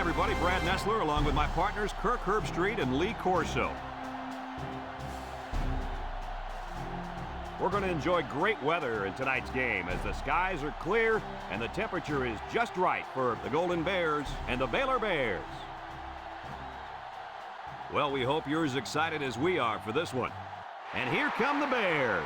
everybody. Brad Nessler along with my partners Kirk Herbstreit and Lee Corso. We're going to enjoy great weather in tonight's game as the skies are clear and the temperature is just right for the Golden Bears and the Baylor Bears. Well, we hope you're as excited as we are for this one. And here come the Bears.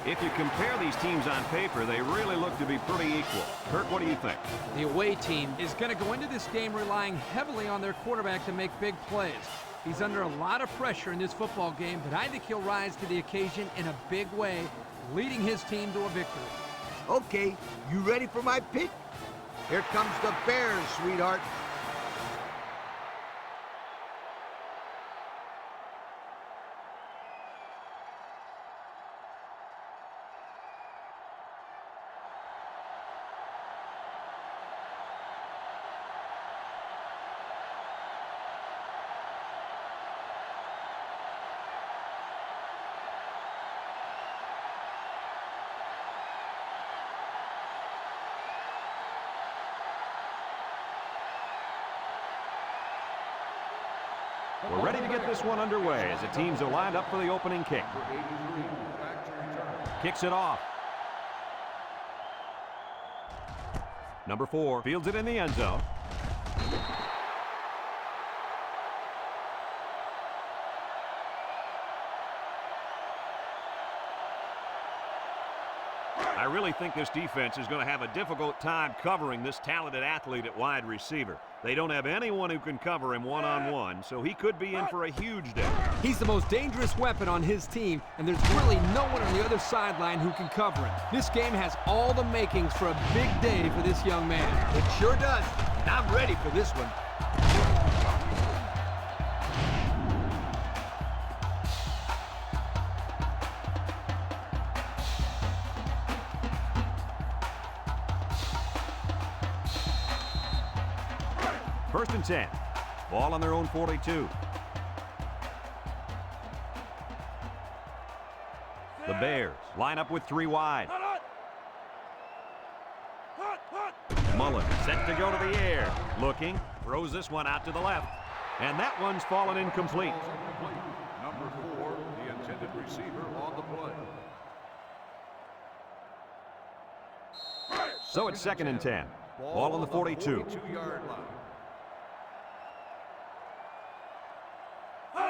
If you compare these teams on paper, they really look to be pretty equal. Kirk, what do you think? The away team is going to go into this game relying heavily on their quarterback to make big plays. He's under a lot of pressure in this football game, but I think he'll rise to the occasion in a big way, leading his team to a victory. Okay, you ready for my pick? Here comes the Bears, sweetheart. We're ready to get this one underway as the teams are lined up for the opening kick. Kicks it off. Number 4 fields it in the end zone. I really think this defense is going to have a difficult time covering this talented athlete at wide receiver. They don't have anyone who can cover him one-on-one, so he could be in for a huge day. He's the most dangerous weapon on his team, and there's really no one on the other sideline who can cover him. This game has all the makings for a big day for this young man. It sure does, and I'm ready for this one. First and 10. Ball on their own 42. The Bears line up with 3 wide. Mullen set to go to the air. Looking, throws this one out to the left. And that one's fallen incomplete. Number 4, the intended receiver on the play. So it's second and 10. Ball on the 42. 42-yard line.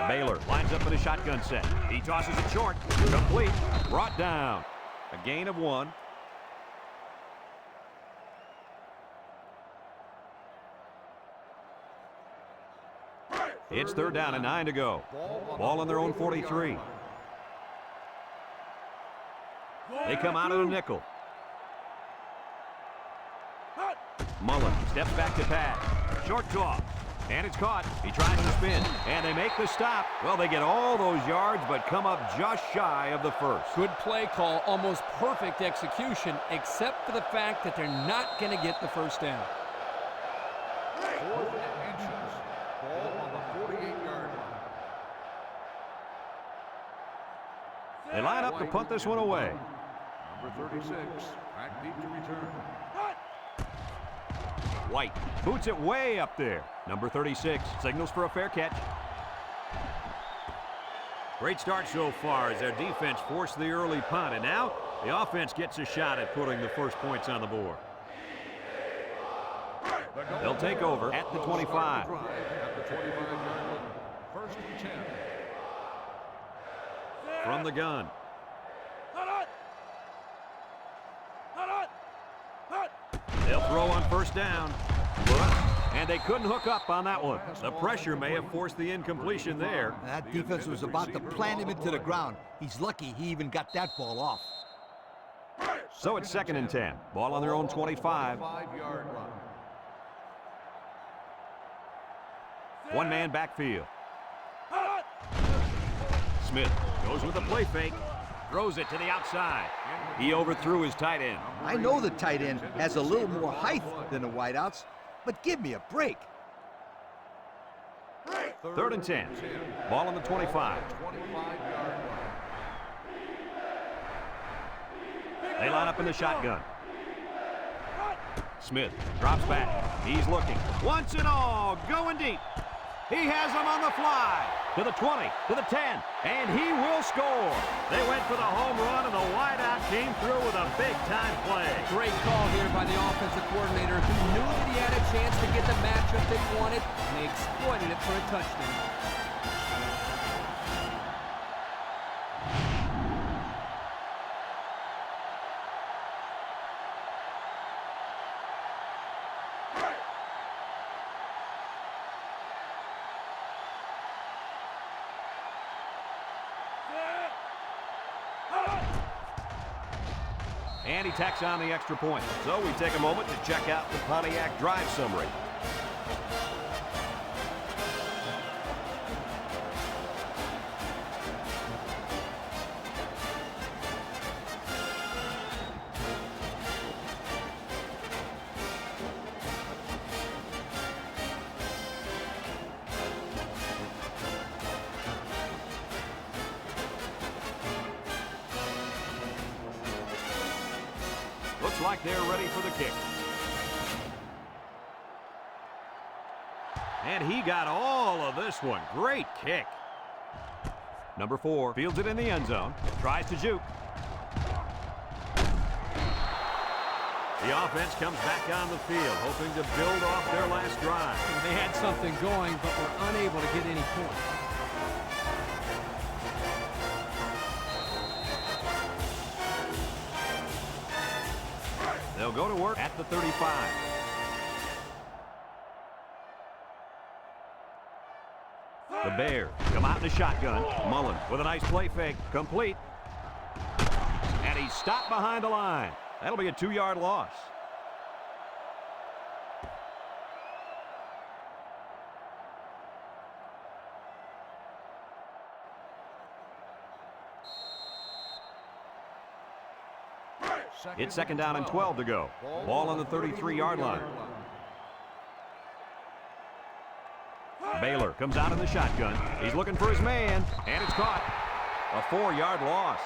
Baylor lines up in a shotgun set. He tosses it short. Complete. Brought down. A gain of 1. It's third down and 9 to go. Ball on their own 43. They come out of the nickel. Mullen steps back to pass. Short toss. And it's caught. He tries to spin. And they make the stop. Well, they get all those yards, but come up just shy of the first. Good play call, almost perfect execution, except for the fact that they're not going to get the first down. 4th and inches. Ball on the 48-yard line. They line up to punt this one away. Number 36, back deep to return. White boots it way up there. Number 36 signals for a fair catch. Great start so far as their defense forced the early punt, and now the offense gets a shot at putting the first points on the board. They'll take over at the 25. At the 25-yard line. First and 10. From the gun. They'll throw on first down. And they couldn't hook up on that one. The pressure may have forced the incompletion there. That defense was about to plant him into the ground. He's lucky he even got that ball off. So it's second and 10. Ball on their own 25. 5-yard line. One man backfield. Smith goes with a play fake. Throws it to the outside. He overthrew his tight end. I know the tight end has a little more height than the wideouts, but give me a break. Third and 10. Ball on the 25. 25-yard line. They line up in the shotgun. Smith drops back. He's looking. Once and all, going deep. He has him on the fly. To the 20, to the 10, and he will score. They went for the home run, and the wideout came through with a big-time play. Great call here by the offensive coordinator, who knew that he had a chance to get the matchup that he wanted, and they exploited it for a touchdown. And he tacks on the extra point. So we take a moment to check out the Pontiac drive summary. Looks like they're ready for the kick. And he got all of this one. Great kick. Number 4 fields it in the end zone. Tries to juke. The offense comes back on the field, hoping to build off their last drive. They had something going, but were unable to get any points. They'll go to work at the 35. The Bears come out in the shotgun. Mullen with a nice play fake. Complete. And he's stopped behind the line. That'll be a 2-yard loss. It's 2nd down and 12 to go. Ball on the 33-yard line. Baylor comes out in the shotgun. He's looking for his man, and it's caught. A 4-yard loss.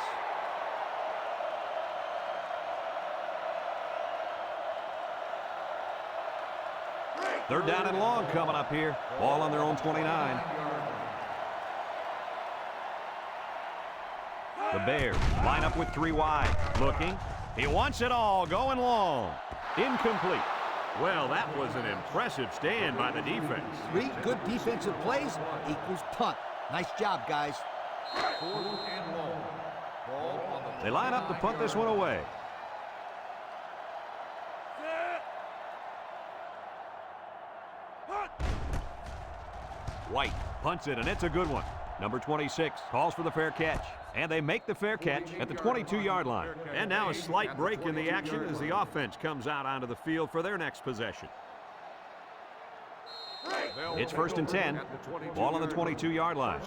Third down and long coming up here. Ball on their own 29. The Bears line up with 3 wide. Looking. He wants it all, going long. Incomplete. Well, that was an impressive stand by the defense. 3 good defensive plays equals punt. Nice job, guys. 4th and long. Ball on the They line up to punt this one away. White punts it, and it's a good one. Number 26 calls for the fair catch. And they make the fair catch at the 22-yard line. And now a slight break in the action as the offense comes out onto the field for their next possession. It's 1st and 10. Ball on the 22-yard line.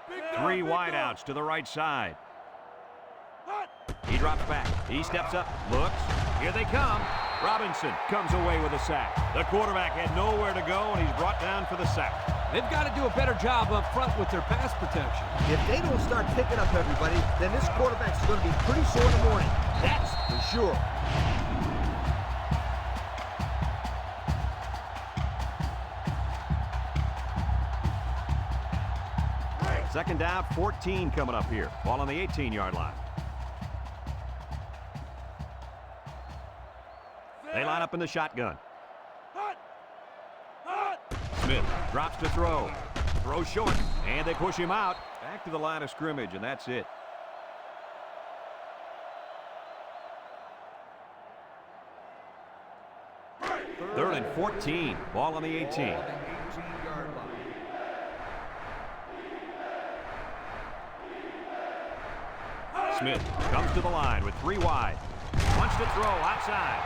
3 wideouts to the right side. He drops back. He steps up. Looks. Here they come. Robinson comes away with a sack. The quarterback had nowhere to go, and he's brought down for the sack. They've got to do a better job up front with their pass protection. If they don't start picking up everybody, then this quarterback's going to be pretty sore in the morning. That's for sure. Second down, 14 coming up here. Ball on the 18-yard line. They line up in the shotgun. Smith drops to throw. Throws short, and they push him out. Back to the line of scrimmage, and that's it. Third and 14. Ball on the 18. Smith comes to the line with 3 wide. Wants to throw outside.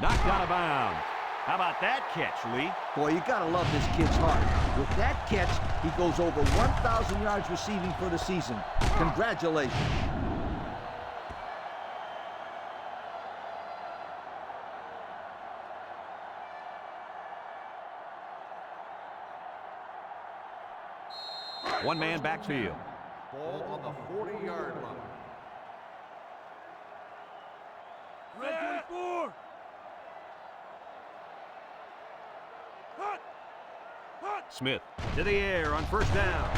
Knocked out of bounds. How about that catch, Lee? Boy, you got to love this kid's heart. With that catch, he goes over 1,000 yards receiving for the season. Congratulations. One-man backfield. ball on the 40-yard line. S24. Smith to the air on first down.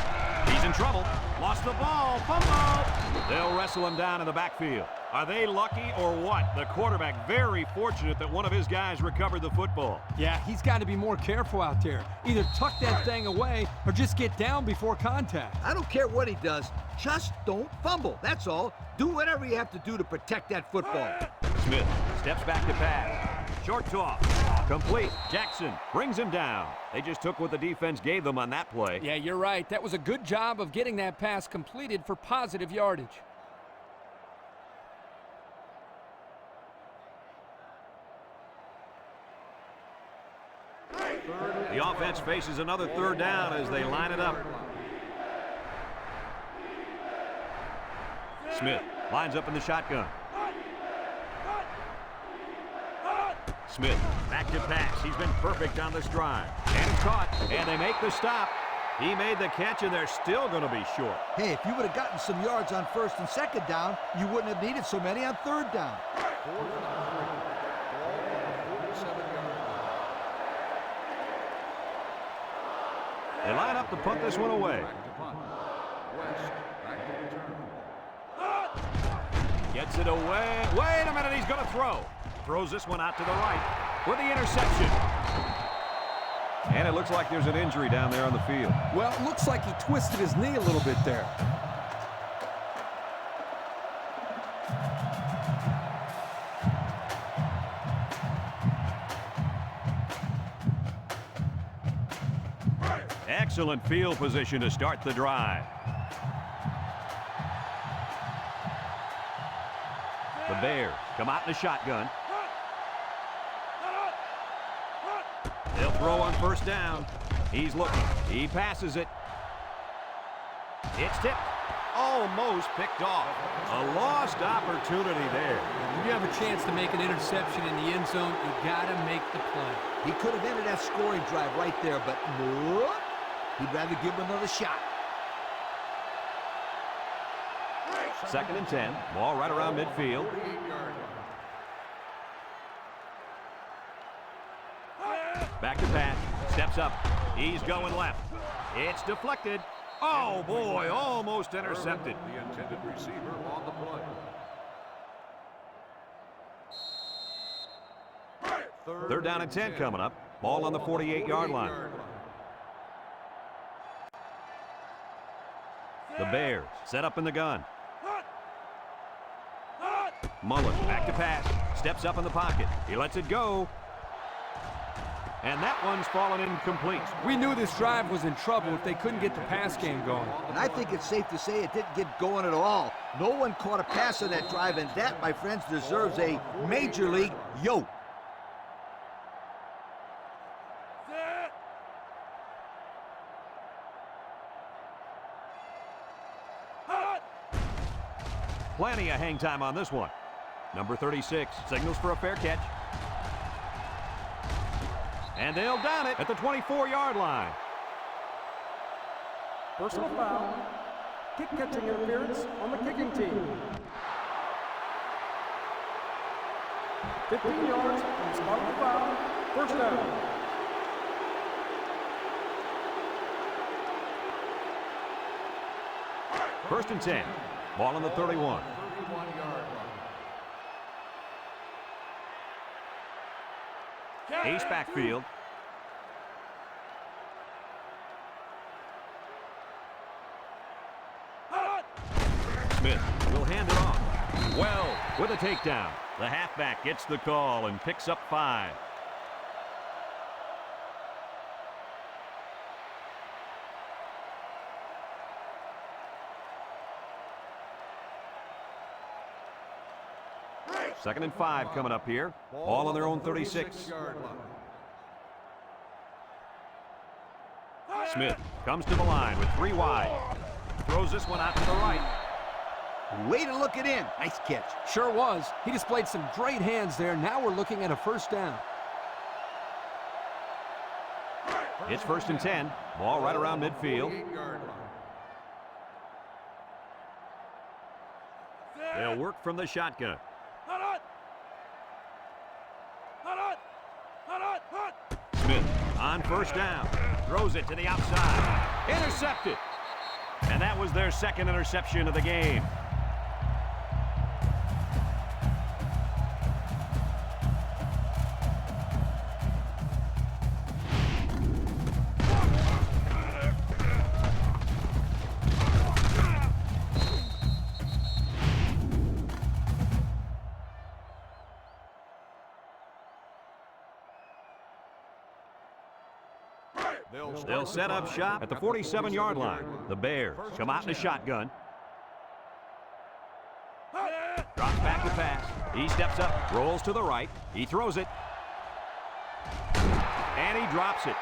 He's in trouble. Lost the ball. Fumble. They'll wrestle him down in the backfield. Are they lucky or what? The quarterback very fortunate that one of his guys recovered the football. Yeah, he's got to be more careful out there. Either tuck that thing away or just get down before contact. I don't care what he does. Just don't fumble. That's all. Do whatever you have to do to protect that football. Smith steps back to pass. Short toss. Complete. Jackson brings him down. They just took what the defense gave them on that play. Yeah, you're right. That was a good job of getting that pass completed for positive yardage. The offense faces another third down as they line it up. Smith lines up in the shotgun. Smith back to pass. He's been perfect on this drive. And it's caught. And they make the stop. He made the catch, and they're still going to be short. Hey, if you would have gotten some yards on first and second down, you wouldn't have needed so many on third down. They line up to punt this one away. Gets it away. Wait a minute, he's going to throw. Throws this one out to the right for the interception. And it looks like there's an injury down there on the field. Well, it looks like he twisted his knee a little bit there. Excellent field position to start the drive. The Bears come out in the shotgun. They'll throw on first down. He's looking. He passes it. It's tipped. Almost picked off. A lost opportunity there. When you have a chance to make an interception in the end zone, you got to make the play. He could have ended that scoring drive right there, but nope. He'd rather give him another shot. 2nd and 10. Ball right around midfield. Back to pass. Steps up. He's going left. It's deflected. Oh, boy, almost intercepted. The intended receiver on the play. Third down and 10 coming up. Ball on the 48-yard line. The Bears set up in the gun. Mullen back to pass. Steps up in the pocket. He lets it go. And that one's fallen incomplete. We knew this drive was in trouble if they couldn't get the pass game going. And I think it's safe to say it didn't get going at all. No one caught a pass on that drive, and that, my friends, deserves a major league yo. Plenty of hang time on this one. Number 36 signals for a fair catch. And they'll down it at the 24-yard line. Personal foul. Kick catching interference on the kicking team. 15 yards from the spot of the foul. First down. First and 10. Ball on the 31. Ace backfield. Smith will hand it off. Well, with a takedown. The halfback gets the call and picks up 5. Second and 5 coming up here. Ball on their own 36. Smith comes to the line with 3 wide. Throws this one out to the right. Way to look it in. Nice catch. Sure was. He displayed some great hands there. Now we're looking at a first down. It's first and 10. Ball right around midfield. They'll work from the shotgun. On first down. Throws it to the outside. Intercepted. And that was their second interception of the game. They'll set up shop at the 47-yard line. The Bears come out in a shotgun. Drops back to pass. He steps up, rolls to the right. He throws it. And he drops it.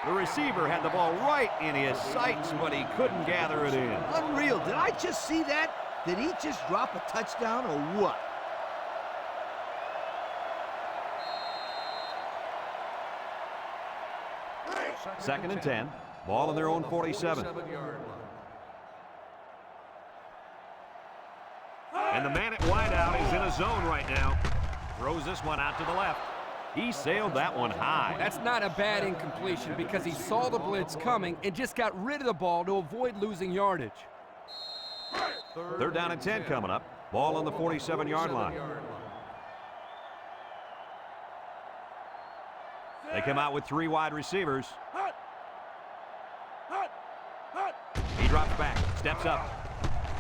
The receiver had the ball right in his sights, but he couldn't gather it in. Unreal. Did I just see that? Did he just drop a touchdown or what? Second and 10. Ball in their own 47. And the man at wideout is in a zone right now. Throws this one out to the left. He sailed that one high. That's not a bad incompletion because he saw the blitz coming and just got rid of the ball to avoid losing yardage. Third down and 10 coming up. Ball on the 47-yard line. They come out with three wide receivers. He drops back, steps up.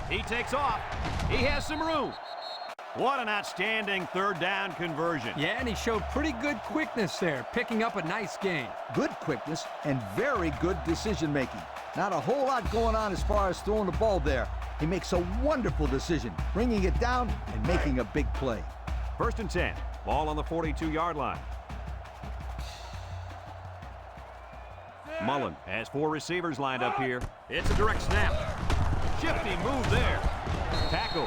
He takes off. He has some room. What an outstanding third down conversion. Yeah, and he showed pretty good quickness there, picking up a nice gain. Good quickness and very good decision-making. Not a whole lot going on as far as throwing the ball there. He makes a wonderful decision, bringing it down and making a big play. First and 10. Ball on the 42-yard line. Mullen has four receivers lined up here. It's a direct snap. Shifty move there. Tackle.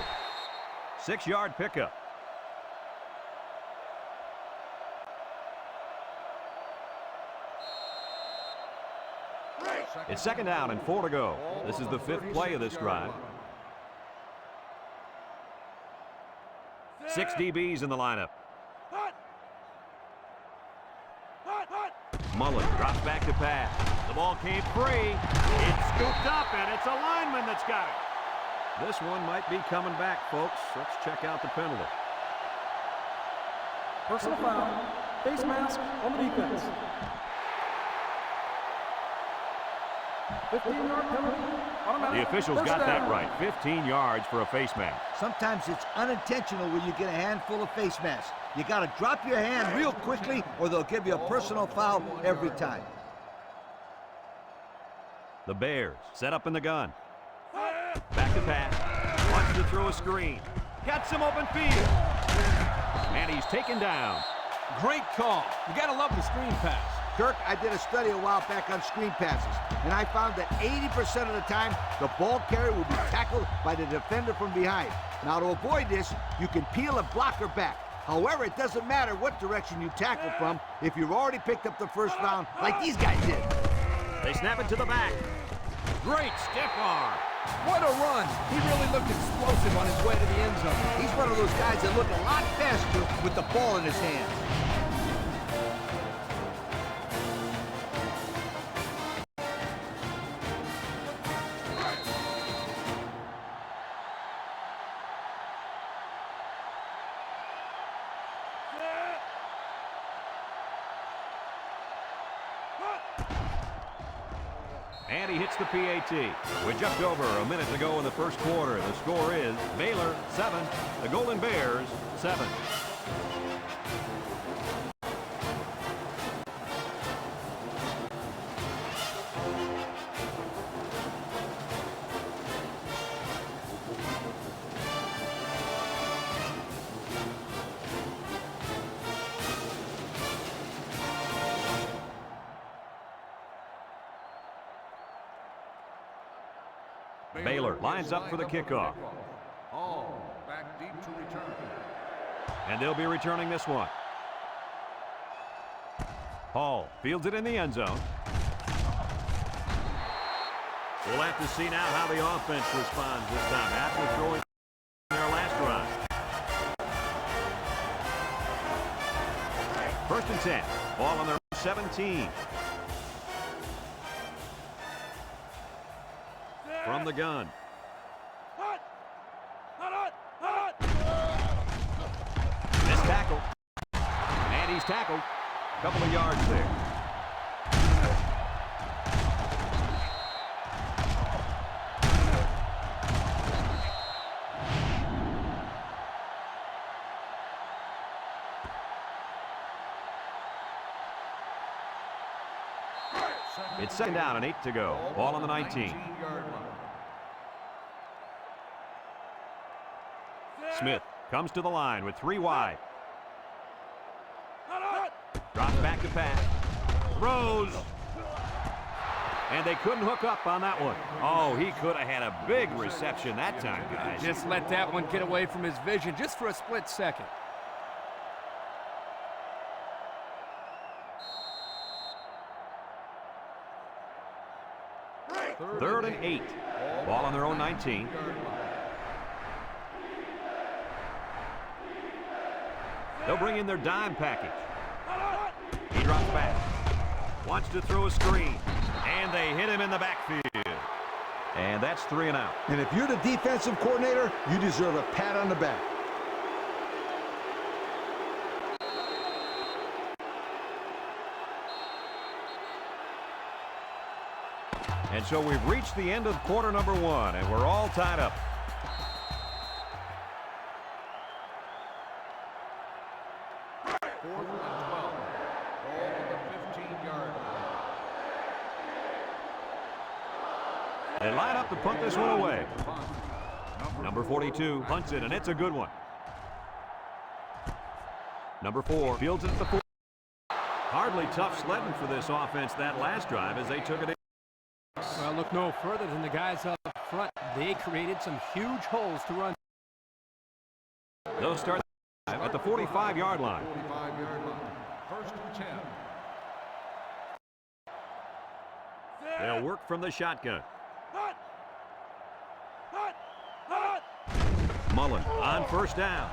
6-yard pickup. It's second down and 4 to go. This is the fifth play of this drive. 6 DBs in the lineup. Mullen drops back to pass. The ball came free. It's scooped up, and it's a lineman that's got it. This one might be coming back, folks. Let's check out the penalty. Personal foul. Face mask on the defense. 15-yard penalty. Automatic. The officials First got that down. right. 15 yards for a face mask. Sometimes it's unintentional when you get a handful of face masks. You got to drop your hand real quickly or they'll give you a personal foul every time. The Bears set up in the gun. Back to pass. Wants to throw a screen. Got some open field. And he's taken down. Great call. You got to love the screen pass. Kirk, I did a study a while back on screen passes, and I found that 80% of the time, the ball carrier will be tackled by the defender from behind. Now, to avoid this, you can peel a blocker back. However, it doesn't matter what direction you tackle from if you've already picked up the first down like these guys did. They snap it to the back. Great stiff arm. What a run. He really looked explosive on his way to the end zone. He's one of those guys that look a lot faster with the ball in his hands. And he hits the PAT. With just over a minute to go in the first quarter, the score is Baylor 7, the Golden Bears 7. Baylor lines up for the kickoff. Hall back deep to return. And they'll be returning this one. Hall fields it in the end zone. We'll have to see now how the offense responds this time after throwing their last drive. First and 10. Ball on their 17. from the gun. Missed tackle. And he's tackled. A couple of yards there. It's second down and 8 to go. Ball on the 19. Smith comes to the line with 3 wide. Drops back to pass. Throws. And they couldn't hook up on that one. Oh, he could have had a big reception that time, guys. Just let that one get away from his vision just for a split second. Third and 8. Ball on their own 19. They'll bring in their dime package. He drops back. Wants to throw a screen. And they hit him in the backfield. And that's 3 and out. And if you're the defensive coordinator, you deserve a pat on the back. And so we've reached the end of quarter number 1, and we're all tied up. They line up to punt this one away. Number 42 punts it, and it's a good one. Number 4 fields it at the 4. Hardly tough sledding for this offense that last drive as they took it in. Well, look no further than the guys up front. They created some huge holes to run. They'll start at the 45-yard line. 45-yard line. First and 10. They'll work from the shotgun. Mullen on first down.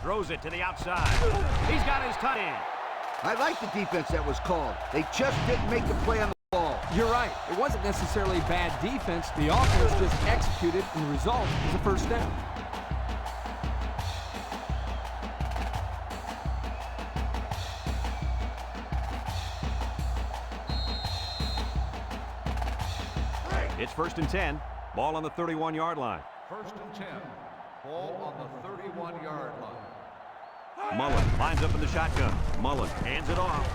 Throws it to the outside. He's got his tight end. I like the defense that was called. They just didn't make the play on the ball. You're right. It wasn't necessarily bad defense. The offense just executed, and the result is a first down. It's first and 10. Ball on the 31-yard line. First and 10. Ball on the 31-yard line. Mullen lines up in the shotgun. Mullen hands it off.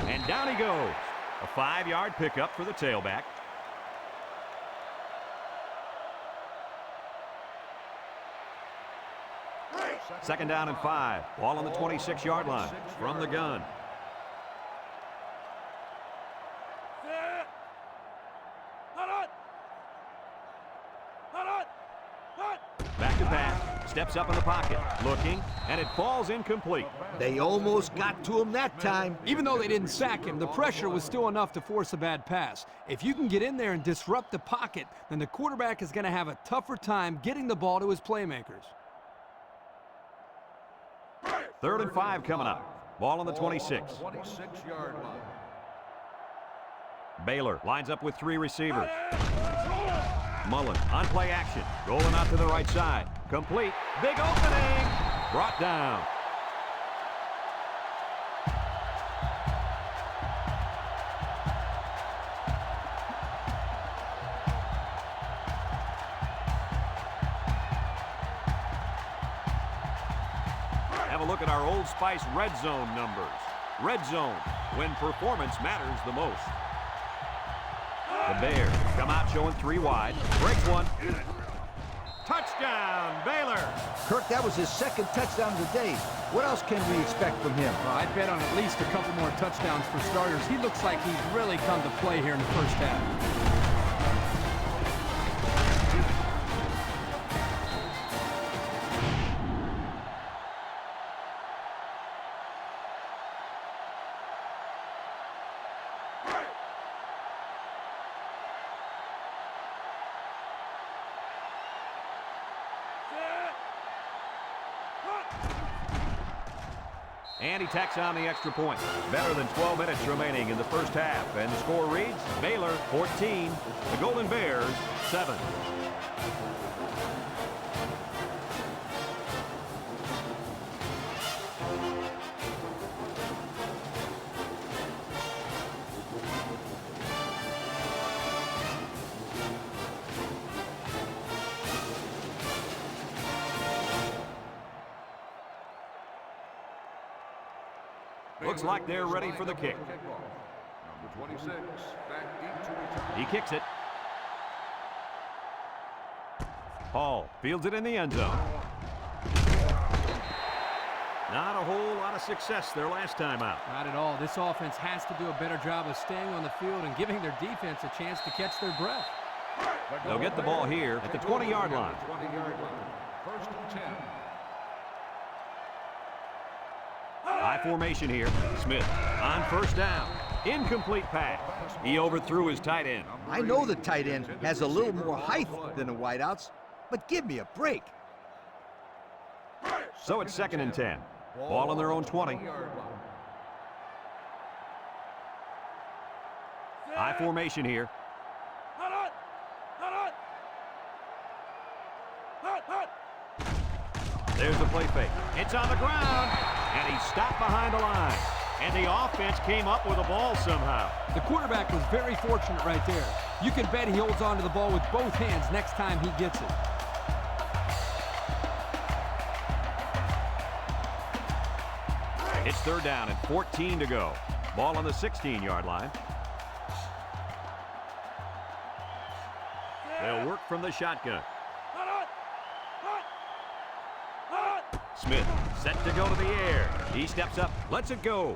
And down he goes. A 5-yard pickup for the tailback. Second down and 5. Ball on the 26-yard line from the gun. Back to pass. Steps up in the pocket. Looking. And it falls incomplete. They almost got to him that time. Even though they didn't sack him, the pressure was still enough to force a bad pass. If you can get in there and disrupt the pocket, then the quarterback is going to have a tougher time getting the ball to his playmakers. Third and 5 coming up. Ball on the 26. 26-yard line. Baylor lines up with 3 receivers. Mullen on play action. Rolling out to the right side. Complete. Big opening. Brought down. Have a look at our Old Spice red zone numbers. Red zone, when performance matters the most. The Bears come out showing 3 wide. Breaks one. Touchdown, Baylor. Kirk, that was his 2nd touchdown of the day. What else can we expect from him? Well, I'd bet on at least a couple more touchdowns for starters. He looks like he's really come to play here in the first half. And he tacks on the extra point. Better than 12 minutes remaining in the first half. And the score reads, Baylor 14, the Golden Bears 7. Looks like they're ready for the kick. Number 26, back deep to return. He kicks it. Hall fields it in the end zone. Not a whole lot of success their last time out. Not at all. This offense has to do a better job of staying on the field and giving their defense a chance to catch their breath. They'll get the ball here at the 20-yard line. 20-yard line. First and 10. High formation here. Smith on first down. Incomplete pass. He overthrew his tight end. I know the tight end has a little more height than the wideouts, but give me a break. So it's 2nd and 10. Ball on their own 20. High formation here. There's the play fake. It's on the ground, and he stopped behind the line. And the offense came up with the ball somehow. The quarterback was very fortunate right there. You can bet he holds on to the ball with both hands next time he gets it. It's 3rd down and 14 to go. Ball on the 16-yard line. They'll work from the shotgun. Smith set to go to the air. He steps up, lets it go.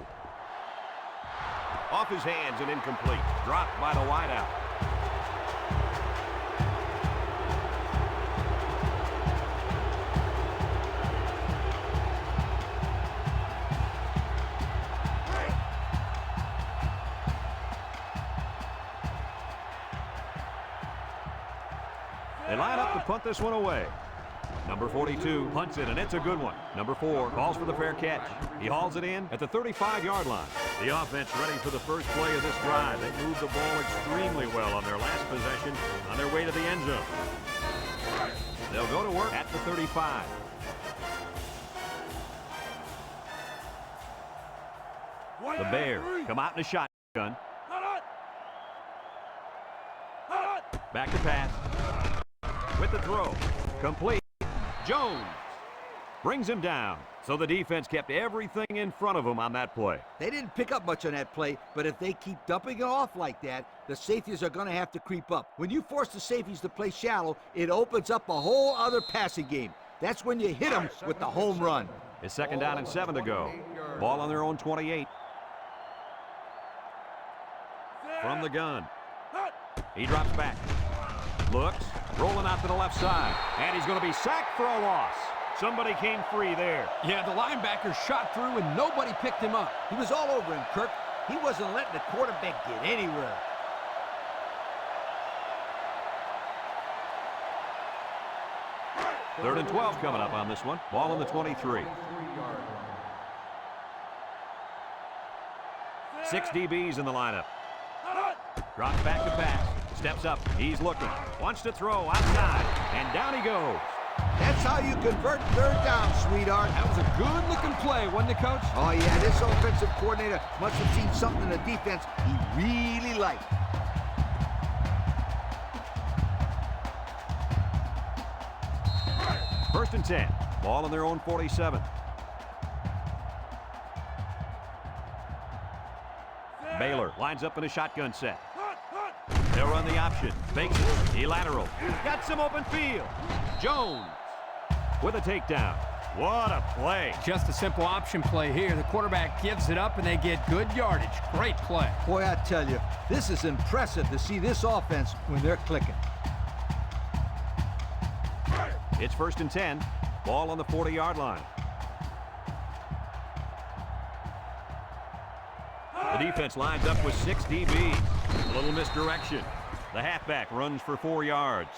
Off his hands and incomplete. Dropped by the wideout. They line up to punt this one away. Number 42 punts it, and it's a good one. Number 4 calls for the fair catch. He hauls it in at the 35-yard line. The offense ready for the first play of this drive. They moved the ball extremely well on their last possession on their way to the end zone. They'll go to work at the 35. The Bears come out in a shotgun. Back to pass. With the throw. Complete. Jones brings him down. So the defense kept everything in front of him on that play. They didn't pick up much on that play, but if they keep dumping it off like that, the safeties are going to have to creep up. When you force the safeties to play shallow, it opens up a whole other passing game. That's when you hit them with the home run. It's 2nd down and 7 to go. Ball on their own 28. From the gun. He drops back. Looks, rolling out to the left side. And he's going to be sacked for a loss. Somebody came free there. Yeah, the linebacker shot through and nobody picked him up. He was all over him, Kirk. He wasn't letting the quarterback get anywhere. Third and 12 coming up on this one. Ball on the 23. 6 DBs in the lineup. Drops back to pass. Steps up. He's looking. Wants to throw outside. And down he goes. That's how you convert 3rd down, sweetheart. That was a good-looking play, wasn't it, Coach? Oh, yeah, this offensive coordinator must have seen something in the defense he really liked. First and 10. Ball on their own 47. Baylor lines up in a shotgun set. They'll run the option. Fakes it. He lateral. Got some open field. Jones with a takedown. What a play. Just a simple option play here. The quarterback gives it up and they get good yardage. Great play. Boy, I tell you, this is impressive to see this offense when they're clicking. It's 1st and 10. Ball on the 40-yard line. The defense lines up with 6 DBs. A little misdirection. The halfback runs for 4 yards.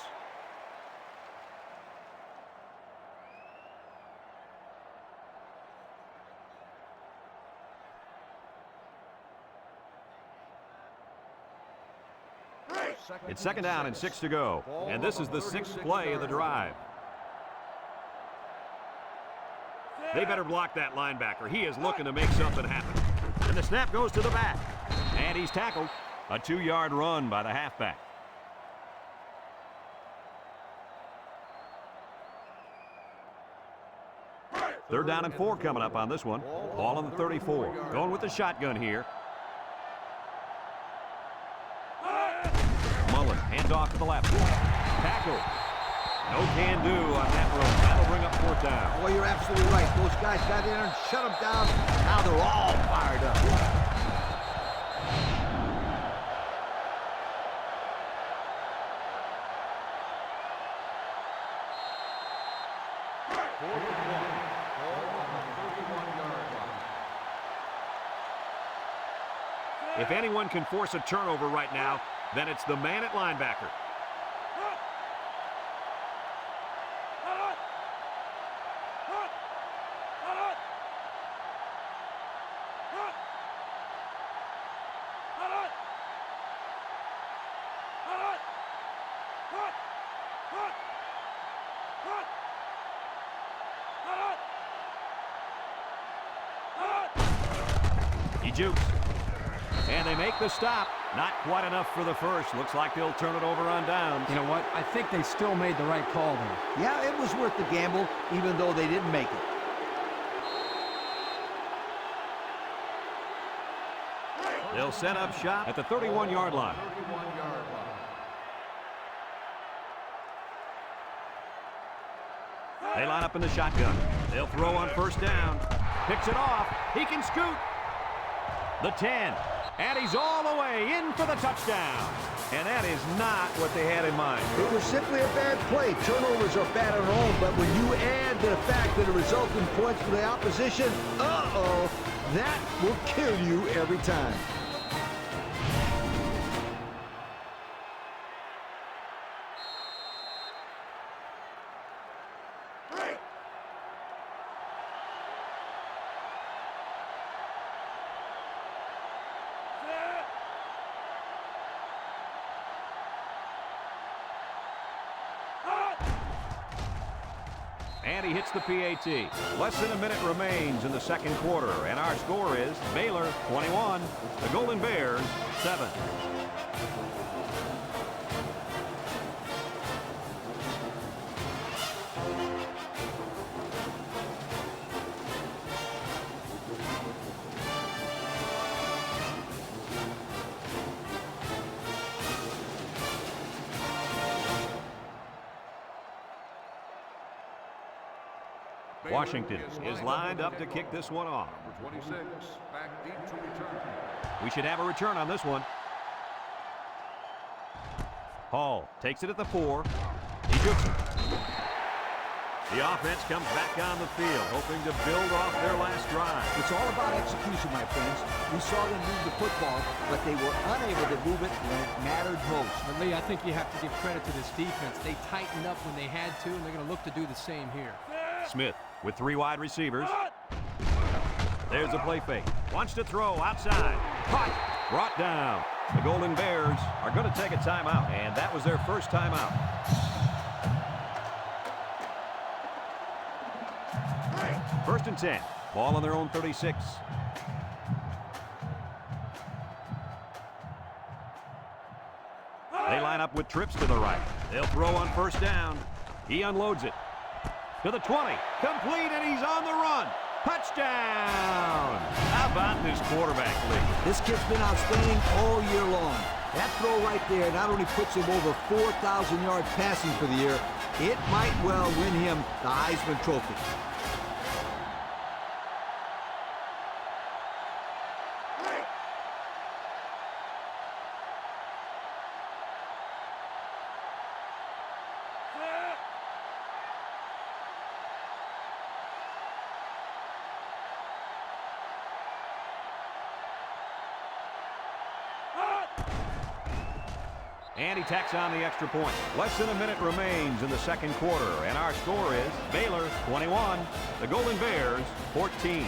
It's second down and 6 to go. And this is the 6th play of the drive. They better block that linebacker. He is looking to make something happen. And the snap goes to the back. And he's tackled. A 2-yard run by the halfback. Third down and 4 coming up on this one. Ball on the 34. Going with the shotgun here. Mullen, hands off to the left. Tackle. No can do on that run. That'll bring up 4th down. Well, you're absolutely right. Those guys got in there and shut them down. Now they're all fired up. If anyone can force a turnover right now, then it's the man at linebacker. He jukes. And they make the stop. Not quite enough for the first. Looks like they'll turn it over on downs. You know what? I think they still made the right call there. Yeah, it was worth the gamble, even though they didn't make it. They'll set up shop at the 31-yard line. They line up in the shotgun. They'll throw on first down. Picks it off. He can scoot. The 10. And he's all the way in for the touchdown. And that is not what they had in mind. It was simply a bad play. Turnovers are bad on their own, but when you add to the fact that it results in points for the opposition, that will kill you every time. And he hits the PAT. Less than a minute remains in the second quarter, and our score is Baylor 21, the Golden Bears 7. Washington is lined up to kick this one off. Number 26, back deep to return. We should have a return on this one. Hall takes it at the 4. He jukes it. The offense comes back on the field, hoping to build off their last drive. It's all about execution, my friends. We saw them move the football, but they were unable to move it when it mattered most. But Lee, I think you have to give credit to this defense. They tightened up when they had to, and they're going to look to do the same here. Smith with 3 wide receivers. There's a play fake. Wants to throw outside. Caught. Brought down. The Golden Bears are going to take a timeout, and that was their first timeout. First and 10. Ball on their own 36. They line up with trips to the right. They'll throw on first down. He unloads it. To the 20. Complete, and he's on the run. Touchdown! How about this quarterback, Lee? This kid's been outstanding all year long. That throw right there not only puts him over 4,000 yards passing for the year, it might well win him the Heisman Trophy. And he tacks on the extra point. Less than a minute remains in the second quarter, and our score is Baylor 21, the Golden Bears 14.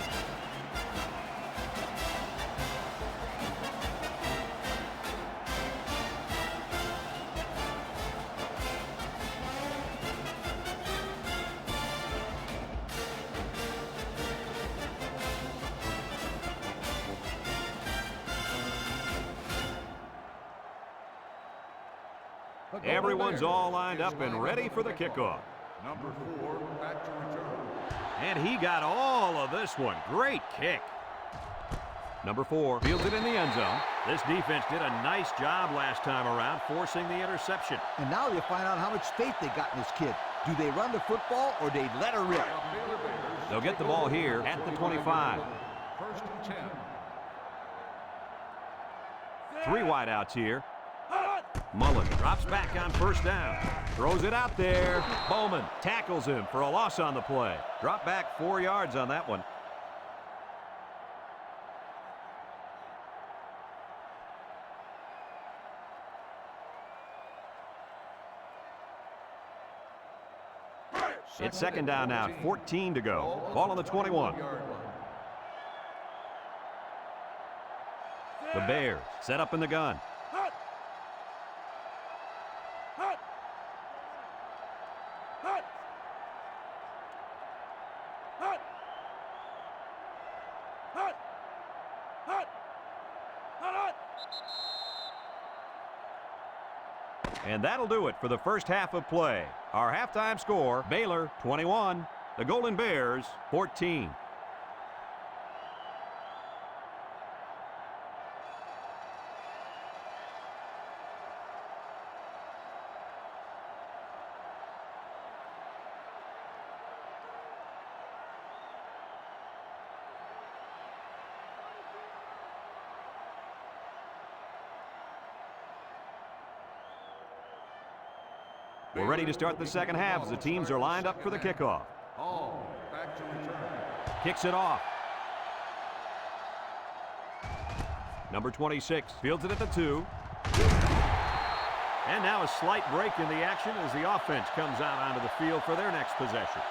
Everyone's all lined up and ready for the kickoff. Number 4, back to return. And he got all of this one. Great kick. Number 4 fields it in the end zone. This defense did a nice job last time around, forcing the interception. And now you find out how much faith they got in this kid. Do they run the football or they let her rip? They'll get the ball here at the 25. First and 10. 3 wideouts here. Mullen drops back on first down. Throws it out there. Bowman tackles him for a loss on the play. Drop back 4 yards on that one. It's second down now, 14 to go. Ball on the 21. The Bears set up in the gun. And that'll do it for the first half of play. Our halftime score, Baylor 21, the Golden Bears 14. We're ready to start the second half as the teams are lined up for the kickoff. Hall, back to return. Kicks it off. Number 26 fields it at the 2. And now a slight break in the action as the offense comes out onto the field for their next possession.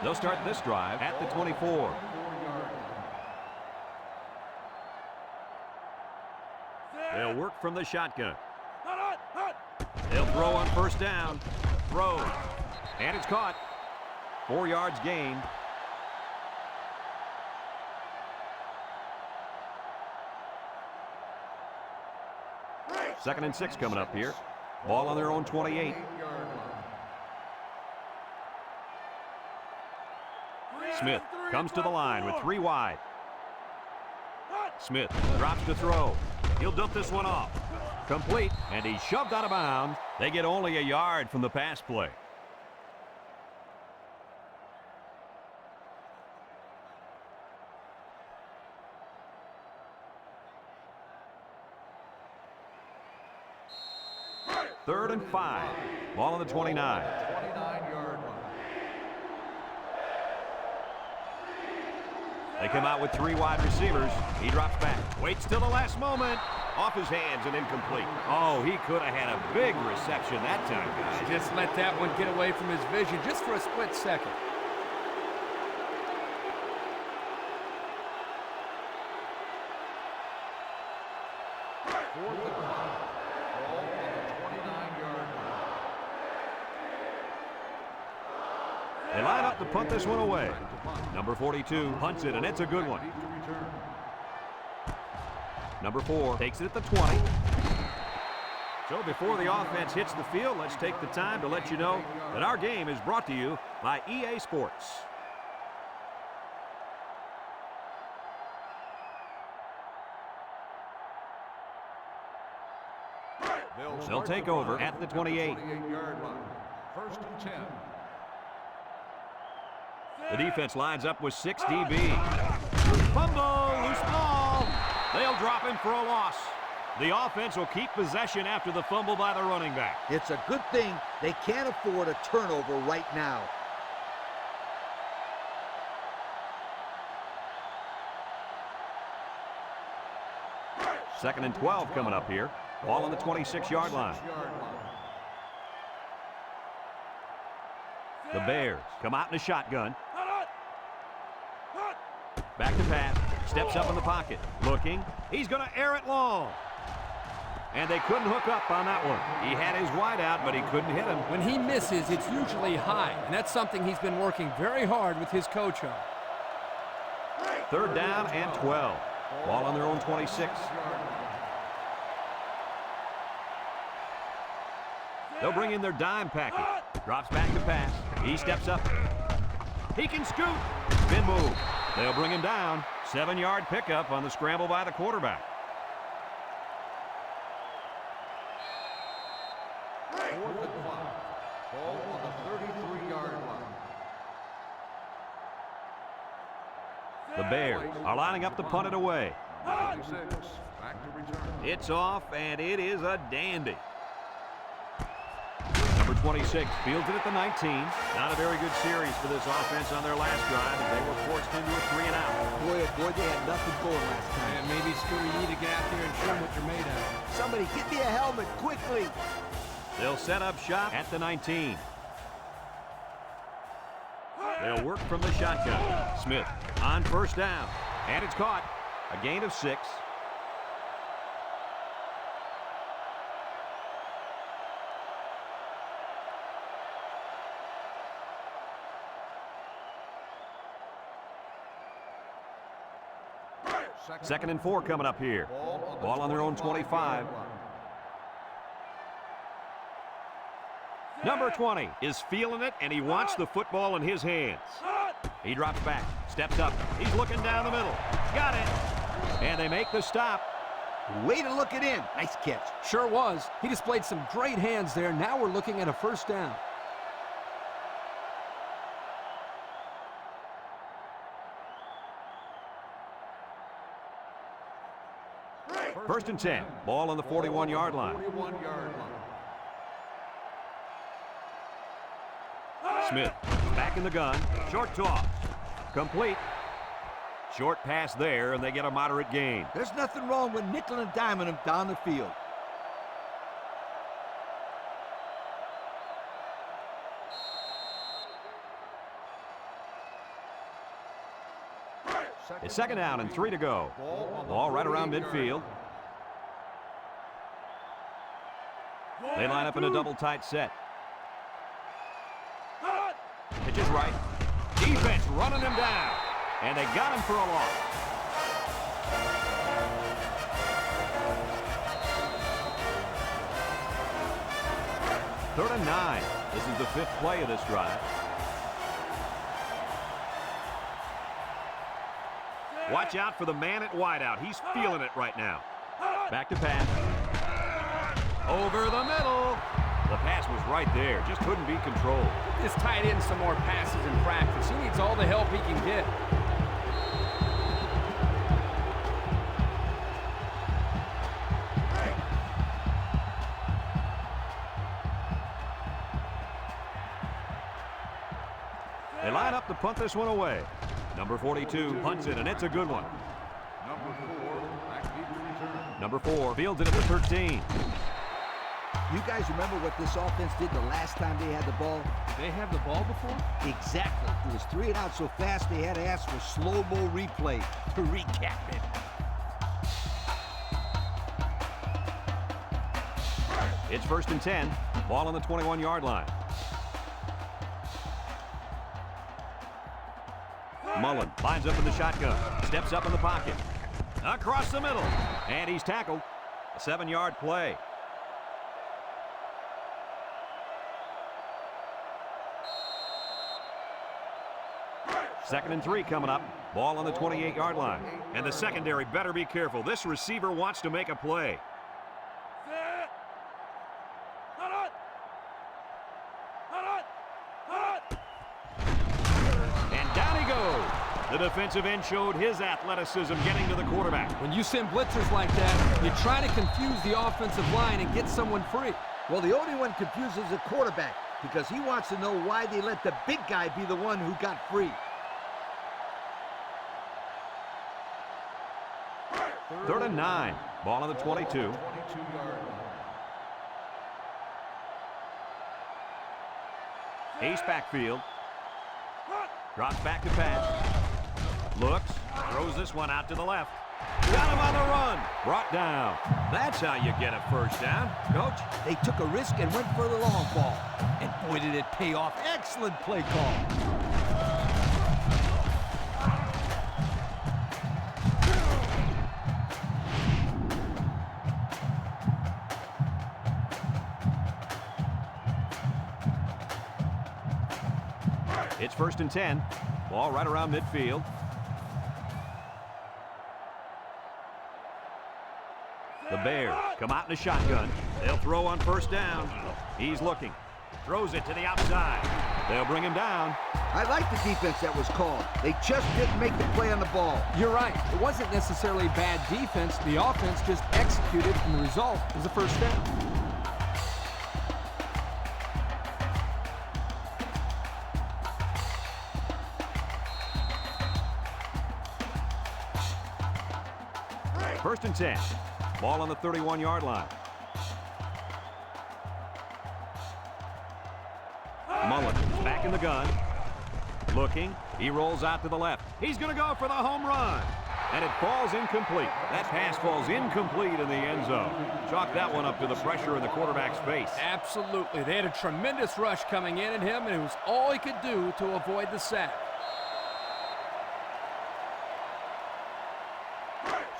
They'll start this drive at the 24. They'll work from the shotgun. They'll throw on first down. Throws. And it's caught. 4 yards gained. Second and 6 coming up here. Ball on their own 28. Smith comes to the line with 3 wide. Smith drops to throw. He'll dump this one off. Complete, and he's shoved out of bounds. They get only a yard from the pass play. Third and 5. Ball on the 29. 29-yard line. They come out with 3 wide receivers. He drops back. Waits till the last moment. Off his hands and incomplete. Oh, he could have had a big reception that time, guys. Just let that one get away from his vision just for a split second. Fourth and 5. Ball on the 29-yard line. They line up to punt this one away. Number 42 punts it, and it's a good one. Number 4 takes it at the 20. So before the offense hits the field, let's take the time to let you know that our game is brought to you by EA Sports. They'll take over at the 28. 28-yard line. First and 10. The defense lines up with 6 DB. Fumble, loose ball. They'll drop him for a loss. The offense will keep possession after the fumble by the running back. It's a good thing they can't afford a turnover right now. Second and 12 coming up here. Ball on the 26-yard line. The Bears come out in a shotgun. Back to pass. Steps up in the pocket. Looking. He's going to air it long. And they couldn't hook up on that one. He had his wide out, but he couldn't hit him. When he misses, it's usually high, and that's something he's been working very hard with his coach on. Third down and 12. Ball on their own 26. They'll bring in their dime package. Drops back to pass. He steps up. He can scoot. Spin move. They'll bring him down. 7-yard pickup on the scramble by the quarterback. 4th and 5. Ball on the 33-yard line. The Bears are lining up to punt it away. 26. Back to return. It's off, and it is a dandy. Number 26 fields it at the 19. Not a very good series for this offense on their last drive as they were forced into a 3-and-out. Boy, oh boy, they had nothing going last time. And maybe, Stu, you need to get out there and show them what you're made of. Somebody get me a helmet quickly. They'll set up shop at the 19. They'll work from the shotgun. Smith on first down. And it's caught. A gain of 6. Second and 4 coming up here. Ball on their own 25. Number 20 is feeling it, and he wants the football in his hands. He drops back, steps up. He's looking down the middle. Got it. And they make the stop. Way to look it in. Nice catch. Sure was. He displayed some great hands there. Now we're looking at a first down. First and 10. Ball on the 41-yard line. 41-yard line. Smith back in the gun. Short toss. Complete. Short pass there, and they get a moderate gain. There's nothing wrong with nickel and diming him down the field. It's second down and 3 to go. Ball right around midfield. They line up in a double tight set. Pitch is right. Defense running him down. And they got him for a loss. Third and 9. This is the 5th play of this drive. Watch out for the man at wideout. He's feeling it right now. Back to pass. Over the middle. The pass was right there. Just couldn't be controlled. This tight end some more passes in practice. He needs all the help he can get. They line up to punt this one away. Number 42 punts it, and it's a good one. Number 4 fields it at the 13. You guys remember what this offense did the last time they had the ball? Did they have the ball before? Exactly. It was 3 and out so fast they had to ask for slow-mo replay to recap it. It's first and 10. Ball on the 21-yard line. Mullen lines up in the shotgun. Steps up in the pocket. Across the middle. And he's tackled. A 7-yard play. Second and 3 coming up. Ball on the 28-yard line. And the secondary better be careful. This receiver wants to make a play. And down he goes. The defensive end showed his athleticism getting to the quarterback. When you send blitzers like that, you try to confuse the offensive line and get someone free. Well, the only one confused is the quarterback because he wants to know why they let the big guy be the one who got free. Third and 9. Ball on the 22. Ace backfield. Drops back to pass. Looks. Throws this one out to the left. Got him on the run. Brought down. That's how you get a first down. Coach? They took a risk and went for the long ball. And boy, did it pay off. Excellent play call. It's 1st and 10. Ball right around midfield. The Bears come out in a shotgun. They'll throw on 1st down. He's looking. Throws it to the outside. They'll bring him down. I like the defense that was called. They just didn't make the play on the ball. You're right. It wasn't necessarily bad defense. The offense just executed, and the result was a 1st down. First and 10. Ball on the 31-yard line. Mullen back in the gun. Looking. He rolls out to the left. He's going to go for the home run. And it falls incomplete. That pass falls incomplete in the end zone. Chalk that one up to the pressure in the quarterback's face. Absolutely. They had a tremendous rush coming in at him, and it was all he could do to avoid the sack.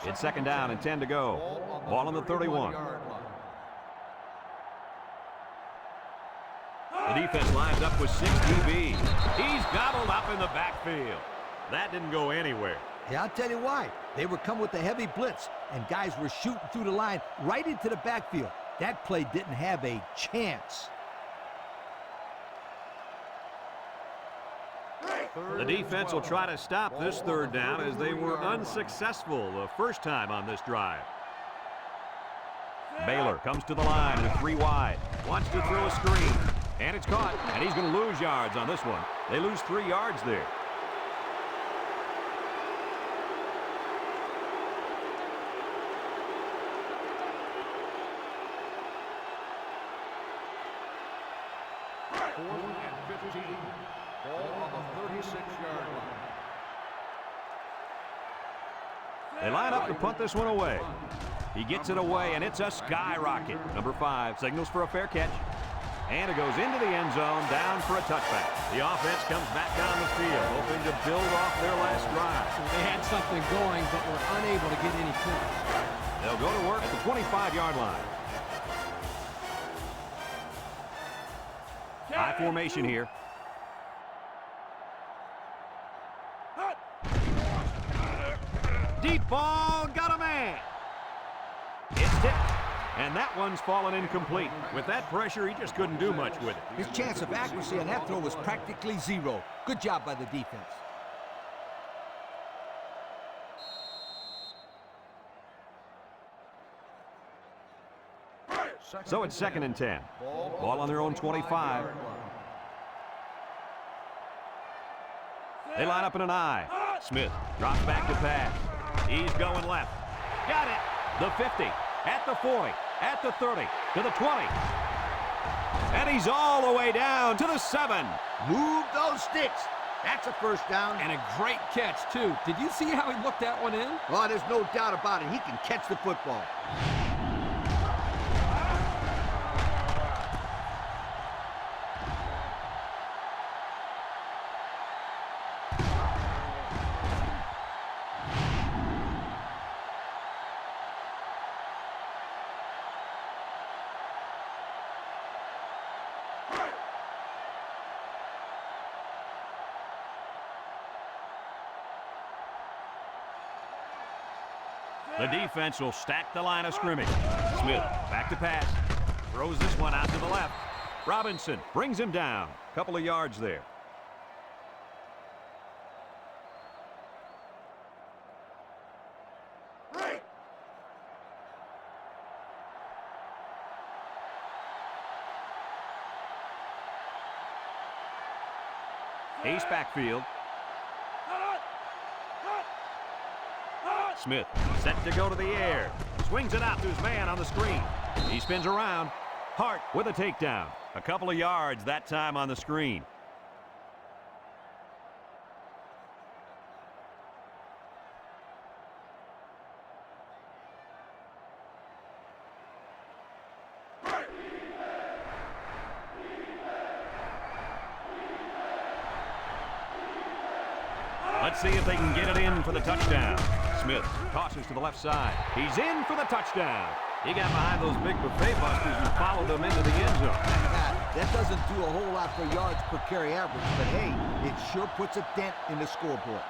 It's 2nd down and 10 to go. Ball on the 31. The defense lines up with 6 DBs. He's gobbled up in the backfield. That didn't go anywhere. Hey, I'll tell you why. They were coming with a heavy blitz, and guys were shooting through the line right into the backfield. That play didn't have a chance. The defense will try to stop this 3rd down as they were unsuccessful the first time on this drive. Baylor comes to the line in 3 wide. Wants to throw a screen. And it's caught. And he's going to lose yards on this one. They lose 3 yards there. They line up to punt this one away. He gets it away, and it's a skyrocket. Number 5 signals for a fair catch. And it goes into the end zone, down for a touchback. The offense comes back down the field, hoping to build off their last drive. They had something going, but were unable to get any points. They'll go to work at the 25-yard line. High formation here. Deep ball, got a man. It's tipped, and that one's fallen incomplete. With that pressure, he just couldn't do much with it. His chance of accuracy on that throw was practically 0. Good job by the defense. So it's 2nd and 10. Ball on their own 25. They line up in an I. Smith drops back to pass. He's going left. Got it. The 50, at the 40, at the 30, to the 20. And he's all the way down to the 7. Move those sticks. That's a 1st down. And a great catch, too. Did you see how he looked that one in? Oh, there's no doubt about it. He can catch the football. The defense will stack the line of scrimmage. Smith back to pass. Throws this one out to the left. Robinson brings him down. Couple of yards there. Ace backfield. Smith set to go to the air. Swings it out to his man on the screen. He spins around. Hart with a takedown. A couple of yards that time on the screen. Let's see if they can get it in for the touchdown. Smith tosses to the left side. He's in for the touchdown. He got behind those big buffet busters and followed them into the end zone. That doesn't do a whole lot for yards per carry average, but hey, it sure puts a dent in the scoreboard.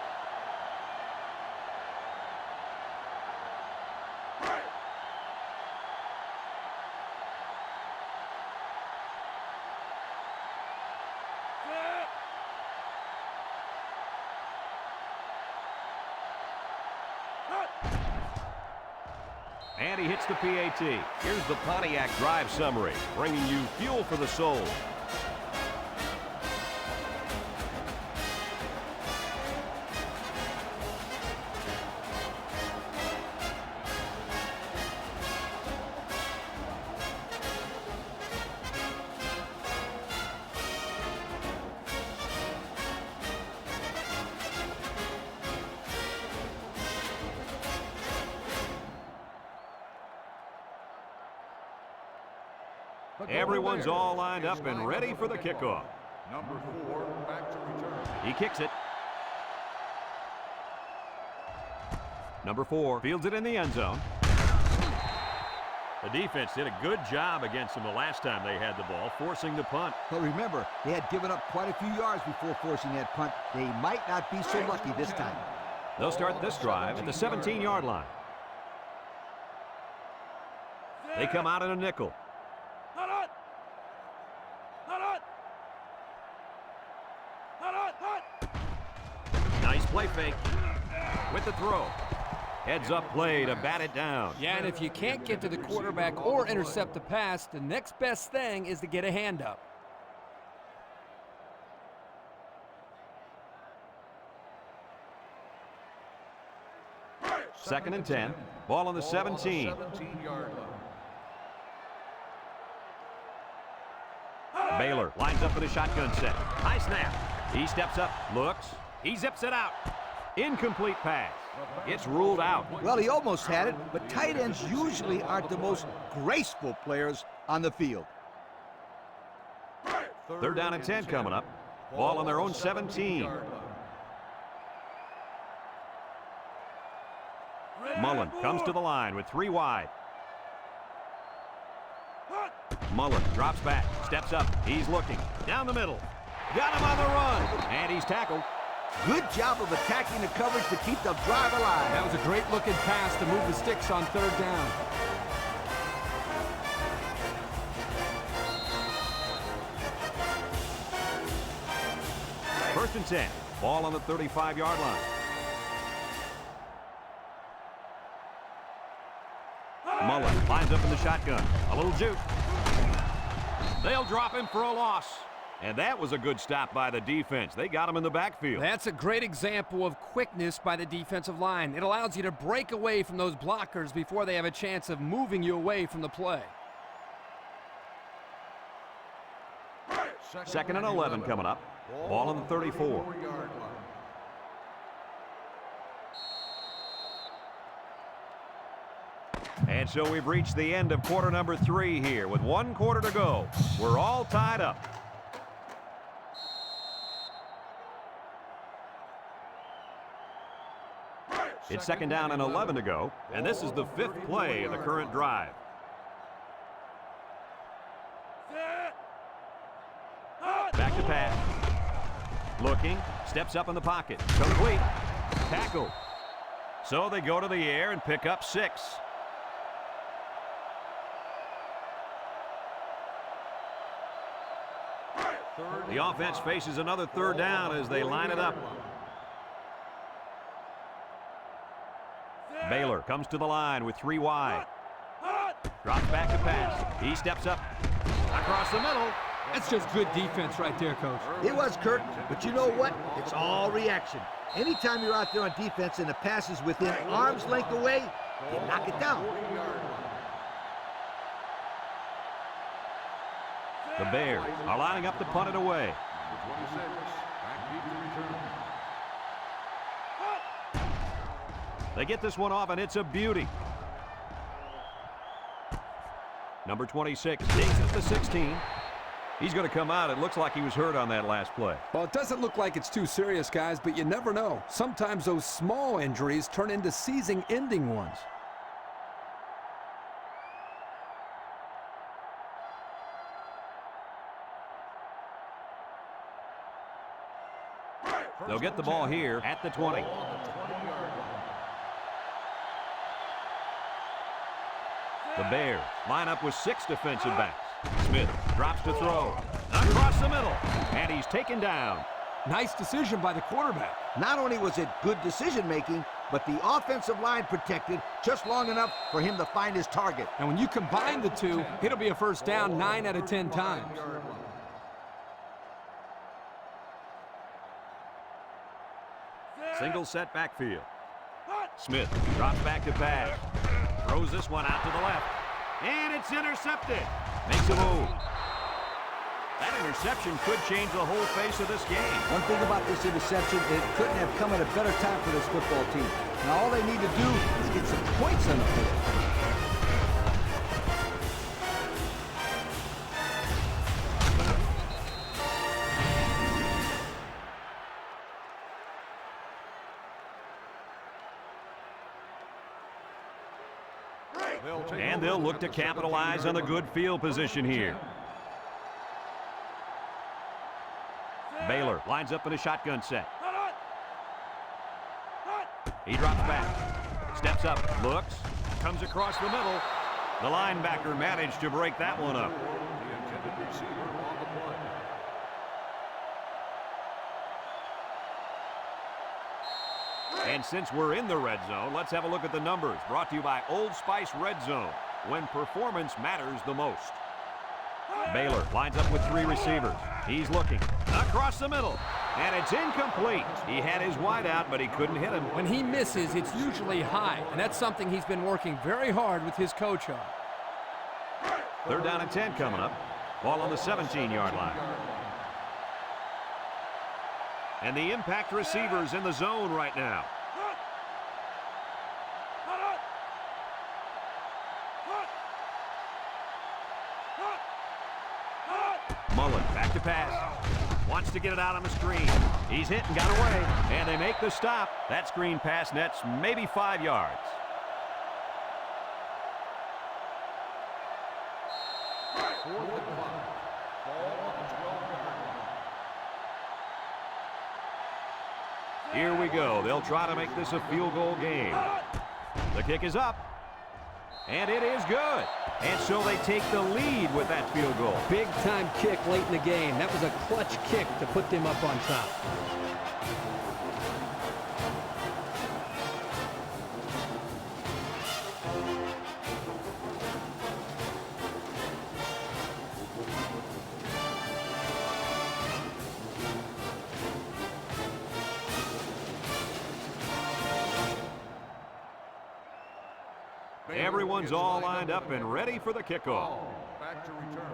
And he hits the PAT. Here's the Pontiac drive summary, bringing you fuel for the soul. Everyone's all lined up and ready for the kickoff. Number 4, back to return. He kicks it. Number 4 fields it in the end zone. The defense did a good job against them the last time they had the ball, forcing the punt. But remember, they had given up quite a few yards before forcing that punt. They might not be so lucky this time. They'll start this drive at the 17-yard line. They come out in a nickel. Nice play fake with the throw. Heads up play to bat it down. Yeah, and if you can't get to the quarterback or intercept the pass, the next best thing is to get a hand up. Second and 10. Ball on the 17. 17-yard line. Baylor lines up for the shotgun set. High snap. He steps up, looks. He zips it out. Incomplete pass. It's ruled out. Well, he almost had it, but tight ends usually aren't the most graceful players on the field. Third down and 10 coming up. Ball on their own 17. Mullen comes to the line with 3 wide. Mullen drops back, steps up. He's looking. Down the middle. Got him on the run. And he's tackled. Good job of attacking the coverage to keep the drive alive. That was a great looking pass to move the sticks on third down. First and 10. Ball on the 35-yard line. Mullen lines up in the shotgun. A little juke. They'll drop him for a loss. And that was a good stop by the defense. They got him in the backfield. That's a great example of quickness by the defensive line. It allows you to break away from those blockers before they have a chance of moving you away from the play. Second and 11 coming up. Ball on the 34. And so we've reached the end of quarter number 3 here with 1 quarter to go. We're all tied up. It's second down and 11 to go, and this is the 5th play of the current drive. Back to pass. Looking, steps up in the pocket. Complete. Tackle. So they go to the air and pick up 6. The offense faces another third down as they line it up. Baylor comes to the line with 3 wide. Drops back to pass. He steps up across the middle. That's just good defense right there, Coach. It was, Kirk, but you know what? It's all reaction. Anytime you're out there on defense and the pass is within arm's length away, you knock it down. The Bears are lining up to punt it away. They get this one off, and it's a beauty. Number 26 digs at the 16. He's going to come out. It looks like he was hurt on that last play. Well, it doesn't look like it's too serious, guys, but you never know. Sometimes those small injuries turn into season-ending ones. They'll get the ball here at the 20. Ball on the 20-yard line. The Bears line up with 6 defensive backs. Smith drops to throw. Across the middle. And he's taken down. Nice decision by the quarterback. Not only was it good decision-making, but the offensive line protected just long enough for him to find his target. And when you combine the two, it'll be a first down 9 out of 10 times. Single set backfield. Smith drops back to pass. Throws this one out to the left. And it's intercepted. Makes a move. That interception could change the whole face of this game. One thing about this interception, it couldn't have come at a better time for this football team. Now all they need to do is get some points on the board. And they'll look to capitalize on the good field position here. Baylor lines up in a shotgun set. He drops back, steps up, looks, comes across the middle. The linebacker managed to break that one up. The intended receiver on the play. And since we're in the red zone, let's have a look at the numbers. Brought to you by Old Spice Red Zone, when performance matters the most. Baylor lines up with 3 receivers. He's looking across the middle, and it's incomplete. He had his wide out, but he couldn't hit him. When he misses, it's usually high, and that's something he's been working very hard with his coach on. 3rd down and 10 coming up. Ball on the 17-yard line. And the impact receivers in the zone right now. Mullen back to pass. Wants to get it out on the screen. He's hit and got away. And they make the stop. That screen pass nets maybe 5 yards. Here we go. They'll try to make this a field goal game. The kick is up. And it is good. And so they take the lead with that field goal. Big time kick late in the game. That was a clutch kick to put them up on top. Everyone's all lined up and ready for the kickoff. Back to return.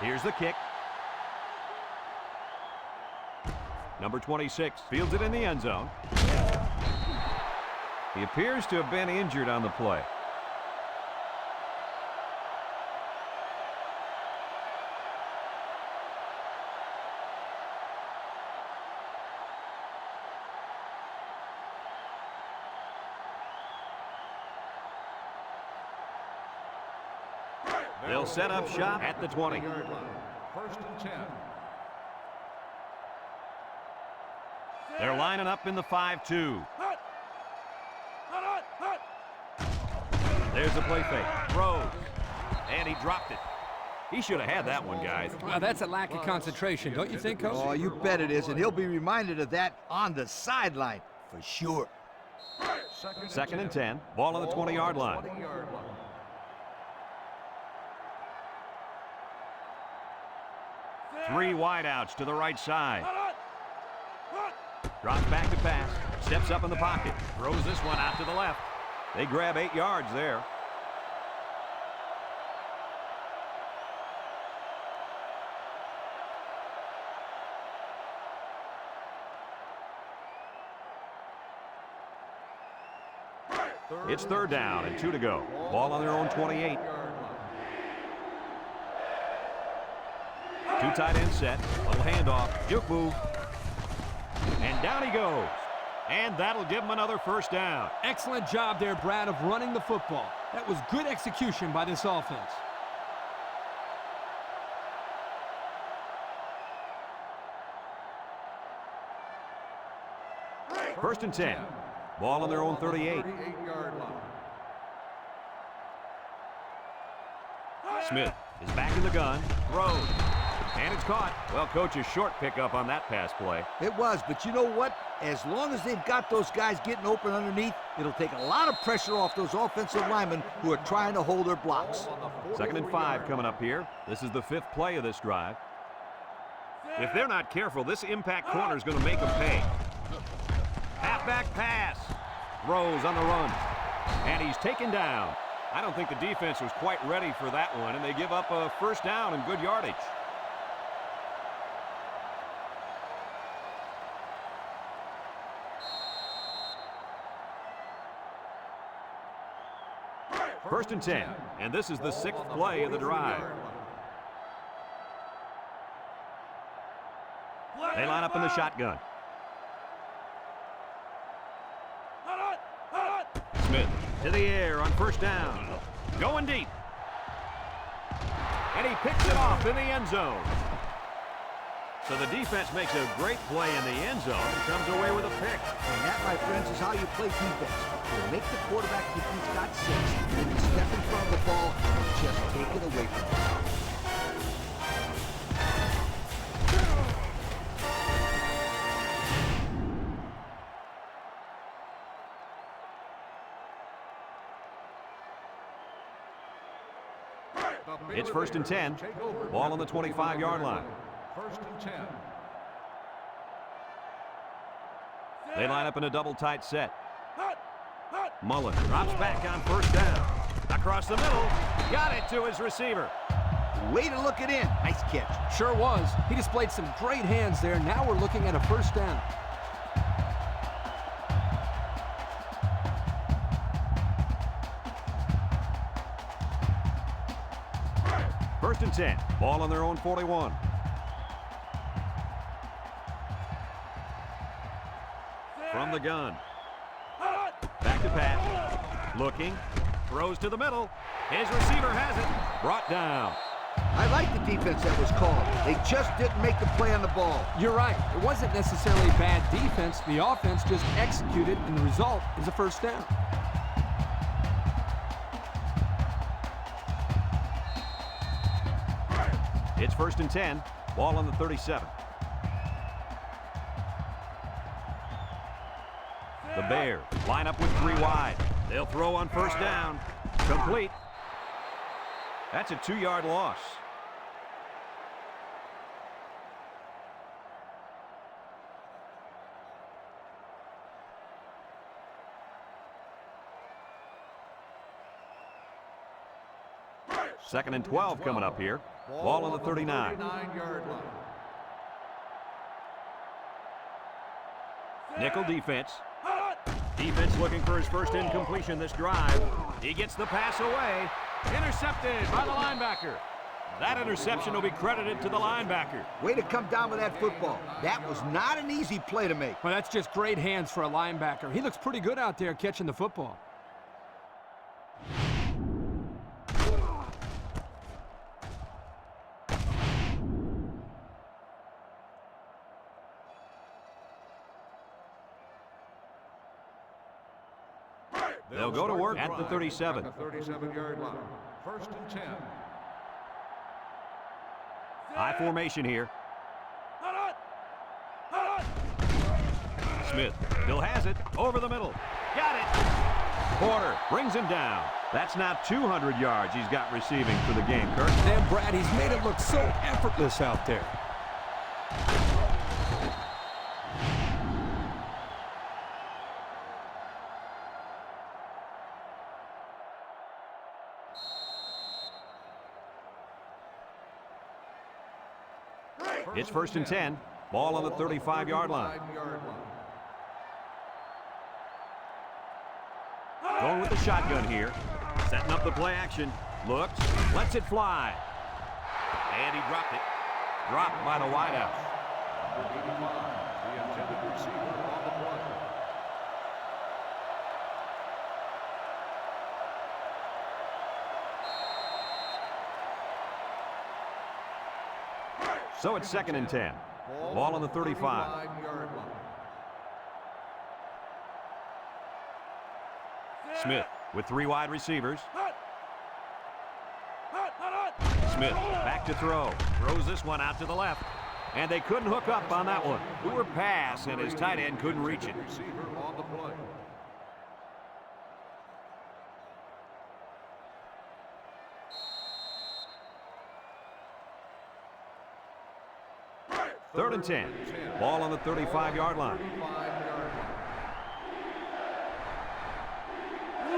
Here's the kick. Number 26 fields it in the end zone. He appears to have been injured on the play. They'll set up shop at the 20. 1st and 10. They're lining up in the 5-2. There's the play fake. Throws. And he dropped it. He should have had that one, guys. Well, that's a lack of concentration, don't you think, Coach? Oh, you bet it is, and he'll be reminded of that on the sideline for sure. 2nd and 10. Ball on the 20-yard line. 20-yard line. Three wideouts to the right side. Drops back to pass. Steps up in the pocket. Throws this one out to the left. They grab 8 yards there. It's 3rd down and 2 to go. Ball on their own 28. 2 tight end set. Little handoff. Juke move. And down he goes. And that'll give him another first down. Excellent job there, Brad, of running the football. That was good execution by this offense. First and 10. Ball on their own 38. 38-yard line. Smith is back in the gun. Throws. And it's caught. Well, coach, a short pickup on that pass play. It was, but you know what? As long as they've got those guys getting open underneath, it'll take a lot of pressure off those offensive linemen who are trying to hold their blocks. Second and 5 coming up here. This is the 5th play of this drive. If they're not careful, this impact corner is going to make them pay. Halfback pass. Throws on the run. And he's taken down. I don't think the defense was quite ready for that one, and they give up a first down and good yardage. First and 10, and this is the 6th play of the drive. They line up in the shotgun. Smith to the air on first down. Going deep. And he picks it off in the end zone. So the defense makes a great play in the end zone and comes away with a pick. And that, my friends, is how you play defense. You make the quarterback think he's got 6, and you step in front of the ball and just take it away from him. It's first and 10. Ball on the 25-yard line. First and 10. They line up in a double tight set. Mullen drops back on first down. Across the middle. Got it to his receiver. Way to look it in. Nice catch. Sure was. He displayed some great hands there. Now we're looking at a first down. First and 10. Ball on their own 41. From the gun. Back to Pat. Looking. Throws to the middle. His receiver has it. Brought down. I like the defense that was called. They just didn't make the play on the ball. You're right. It wasn't necessarily bad defense. The offense just executed, and the result is a first down. It's first and 10. Ball on the 37. The Bears line up with 3 wide. They'll throw on first down. Complete. That's a 2-yard loss. Second and 12 coming up here. Ball on the 39. 39-yard line. Nickel defense. Defense looking for his first incompletion this drive. He gets the pass away. Intercepted by the linebacker. That interception will be credited to the linebacker. Way to come down with that football. That was not an easy play to make. Well, that's just great hands for a linebacker. He looks pretty good out there catching the football. They'll go to work at the 37. At the 37-yard line. First and 10. High formation here. Smith still has it. Over the middle. Got it. Porter brings him down. That's now 200 yards he's got receiving for the game, Kurt. Dan Brad, he's made it look so effortless out there. It's first and 10. Ball on the 35-yard line. Going with the shotgun here. Setting up the play action. Looks. Lets it fly. And he dropped it. Dropped by the wideout. The intended receiver on the play. So it's second and 10. Ball on the 35. 39-yard line. Smith with 3 wide receivers. Smith back to throw. Throws this one out to the left. And they couldn't hook up on that one. Poor pass, and his tight end couldn't reach it. Receiver on the play. Third and 10. Ball on the 35-yard line.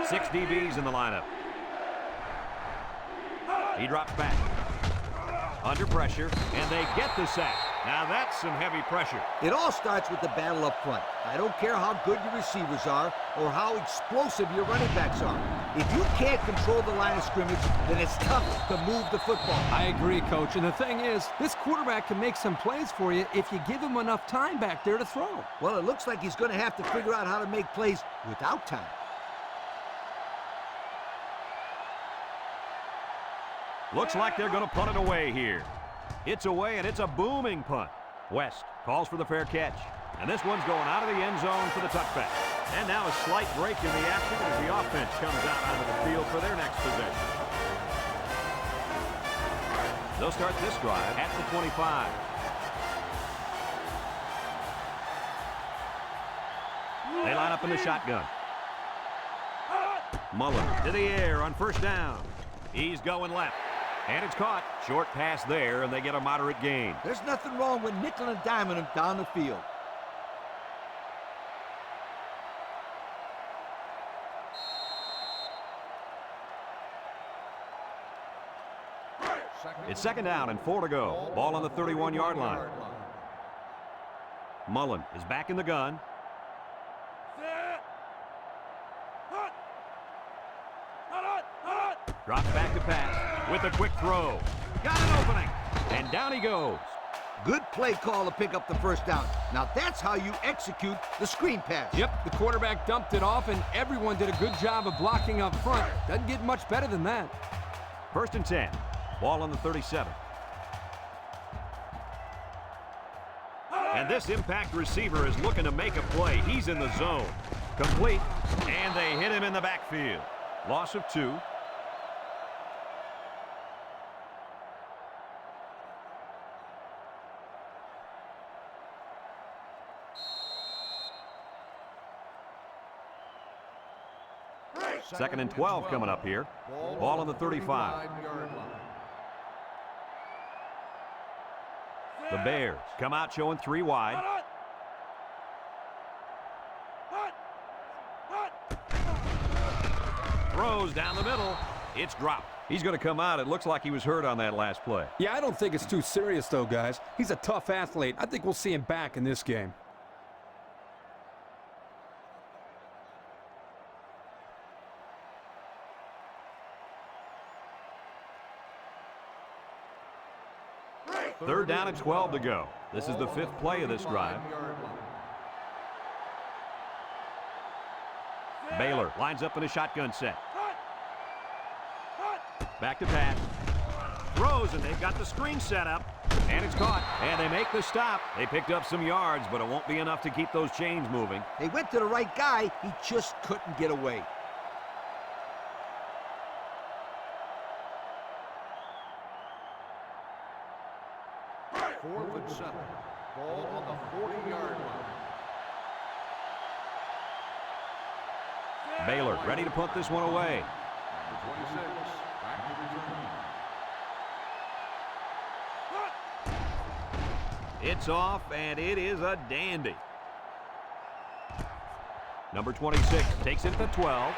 6 DBs in the lineup. He drops back. Under pressure, and they get the sack. Now that's some heavy pressure. It all starts with the battle up front. I don't care how good your receivers are or how explosive your running backs are. If you can't control the line of scrimmage, then it's tough to move the football. I agree, Coach. And the thing is, this quarterback can make some plays for you if you give him enough time back there to throw. Well, it looks like he's going to have to figure out how to make plays without time. Looks like they're going to punt it away here. It's away, and it's a booming punt. West calls for the fair catch. And this one's going out of the end zone for the touchback. And now a slight break in the action as the offense comes out onto the field for their next possession. They'll start this drive at the 25. They line up in the shotgun. Mullen to the air on first down. He's going left. And it's caught. Short pass there, and they get a moderate gain. There's nothing wrong with nickel and diming him down the field. It's second down and 4 to go. Ball on the 31-yard line. Mullen is back in the gun. Drops back to pass with a quick throw. Got an opening, and down he goes. Good play call to pick up the first down. Now that's how you execute the screen pass. Yep, the quarterback dumped it off, and everyone did a good job of blocking up front. Doesn't get much better than that. First and 10. Ball on the 37. And this impact receiver is looking to make a play. He's in the zone. Complete, and they hit him in the backfield. Loss of 2. Second and 12 coming up here. Ball on the 35. The Bears come out showing 3 wide. Throws down the middle. It's dropped. He's going to come out. It looks like he was hurt on that last play. Yeah, I don't think it's too serious, though, guys. He's a tough athlete. I think we'll see him back in this game. Third down and 12 to go. This is the 5th play of this drive. Baylor lines up in a shotgun set. Back to pass. Throws, and they've got the screen set up. And it's caught. And they make the stop. They picked up some yards, but it won't be enough to keep those chains moving. They went to the right guy. He just couldn't get away. Fourth and 7. Ball on the 40-yard line. Baylor ready to punt this one away. Number 26, back to return. It's off, and it is a dandy. Number 26 takes it to 12.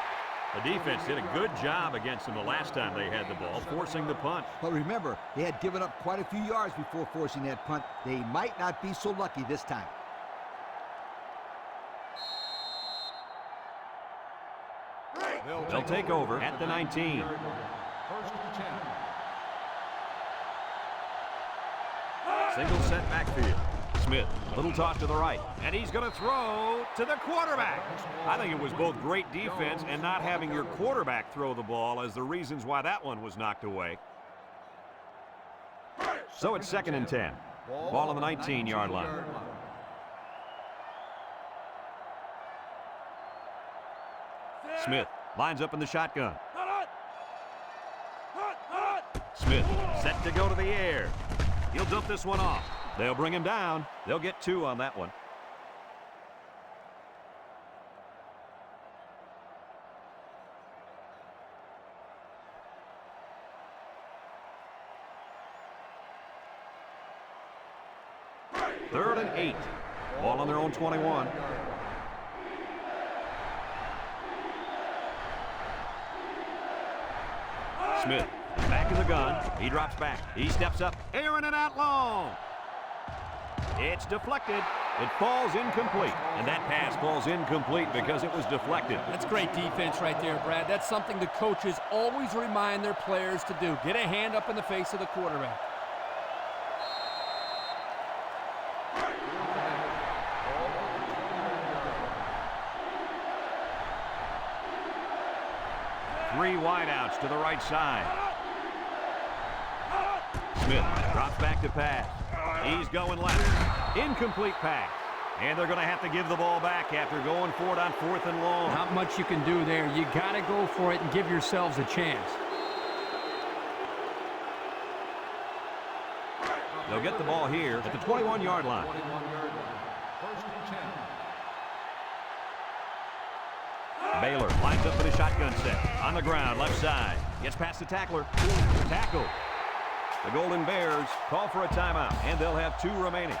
The defense did a good job against them the last time they had the ball, forcing the punt. But remember, they had given up quite a few yards before forcing that punt. They might not be so lucky this time. They'll take over at the 19. First and 10. Single set backfield. Smith, little toss to the right, and he's going to throw to the quarterback. I think it was both great defense and not having your quarterback throw the ball as the reasons why that one was knocked away. So it's second and 10. Ball on the 19-yard line. Smith lines up in the shotgun. Smith set to go to the air. He'll dump this one off. They'll bring him down. They'll get 2 on that one. Third and 8. Ball on their own 21. Smith back in the gun. He drops back. He steps up. Airing it out long. It's deflected. It falls incomplete. And that pass falls incomplete because it was deflected. That's great defense right there, Brad. That's something the coaches always remind their players to do. Get a hand up in the face of the quarterback. Three wideouts to the right side. Smith drops back to pass. He's going left. Incomplete pass. And they're going to have to give the ball back after going for it on 4th and long. Not much you can do there. You got to go for it and give yourselves a chance. They'll get the ball here at the 21-yard line. First and 10. Baylor lines up in a shotgun set. On the ground, left side. Gets past the tackler. Tackle. The Golden Bears call for a timeout, and they'll have 2 remaining.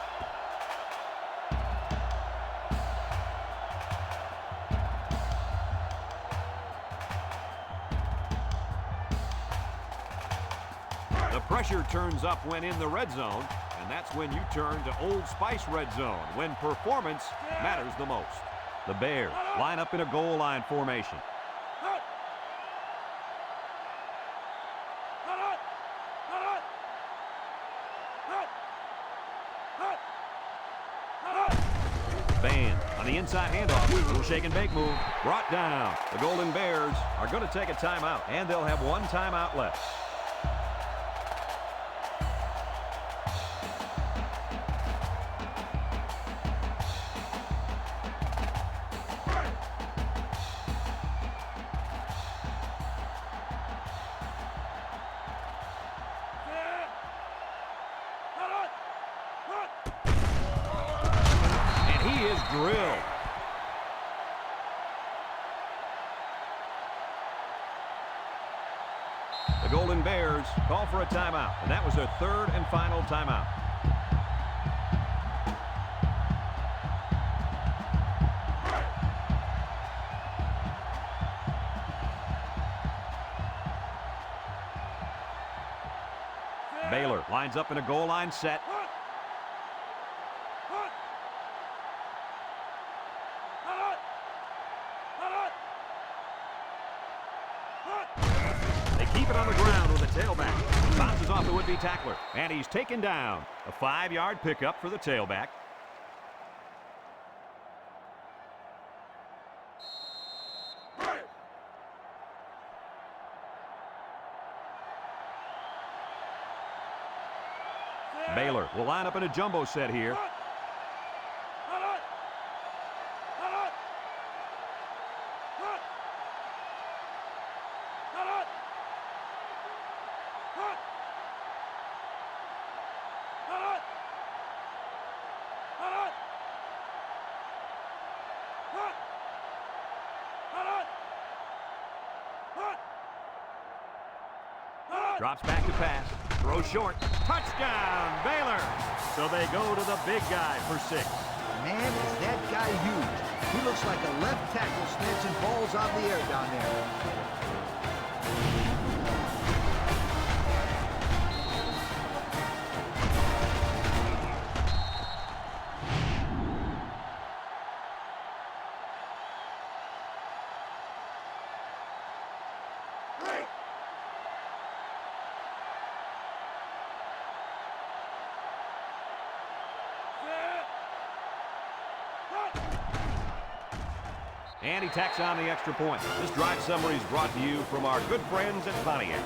The pressure turns up when in the red zone, and that's when you turn to Old Spice red zone, when performance matters the most. The Bears line up in a goal line formation. Band on the inside handoff. Little shake and bake move. Brought down. The Golden Bears are going to take a timeout, and they'll have 1 timeout left. Drilled. The Golden Bears call for a timeout, and that was their 3rd and final timeout. Baylor lines up in a goal line set. Keep it on the ground with a tailback. Bounces off the would-be tackler. And he's taken down. A 5-yard pickup for the tailback. Baylor will line up in a jumbo set here. Drops back to pass. Throws short. Touchdown, Baylor. So they go to the big guy for 6. Man, is that guy huge. He looks like a left tackle snatching balls out of the air down there. And he tacks on the extra point. This drive summary is brought to you from our good friends at Pontiac.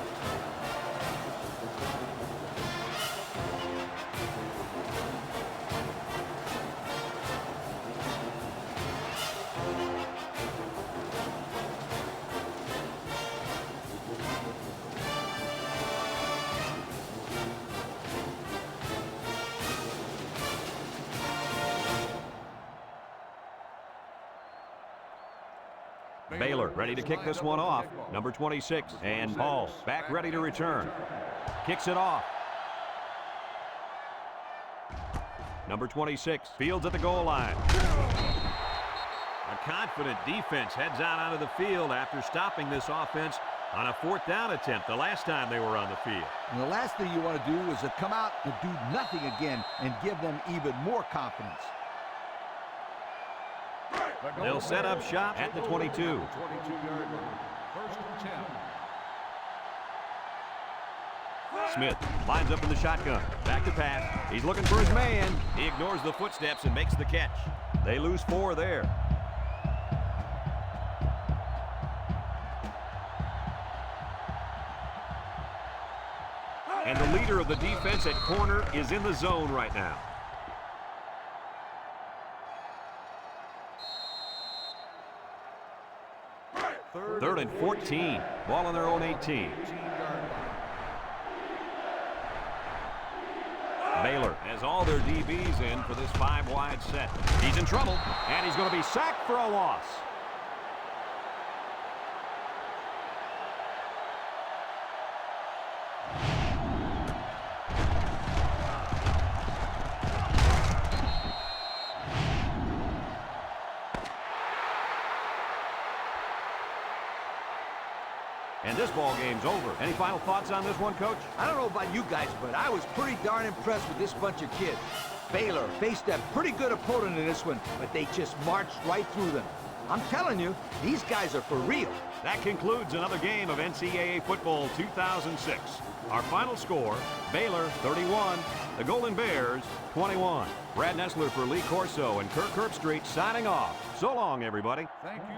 Baylor ready to kick this one off. Number 26. And Paul back ready to return. Kicks it off. Number 26 fields at the goal line. A confident defense heads out onto the field after stopping this offense on a 4th down attempt the last time they were on the field. And the last thing you want to do is to come out and do nothing again and give them even more confidence. They'll set up shop at the 22. 22-yard line. First and 10. Smith lines up in the shotgun. Back to pass. He's looking for his man. He ignores the footsteps and makes the catch. They lose 4 there. And the leader of the defense at corner is in the zone right now. Third and 14. Ball on their own 18. Baylor has all their DBs in for this 5-wide set. He's in trouble, and he's going to be sacked for a loss. And this ball game's over. Any final thoughts on this one, Coach? I don't know about you guys, but I was pretty darn impressed with this bunch of kids. Baylor faced a pretty good opponent in this one, but they just marched right through them. I'm telling you, these guys are for real. That concludes another game of NCAA football 2006. Our final score, Baylor 31, the Golden Bears 21. Brad Nessler for Lee Corso and Kirk Herbstreit signing off. So long, everybody. Thank you.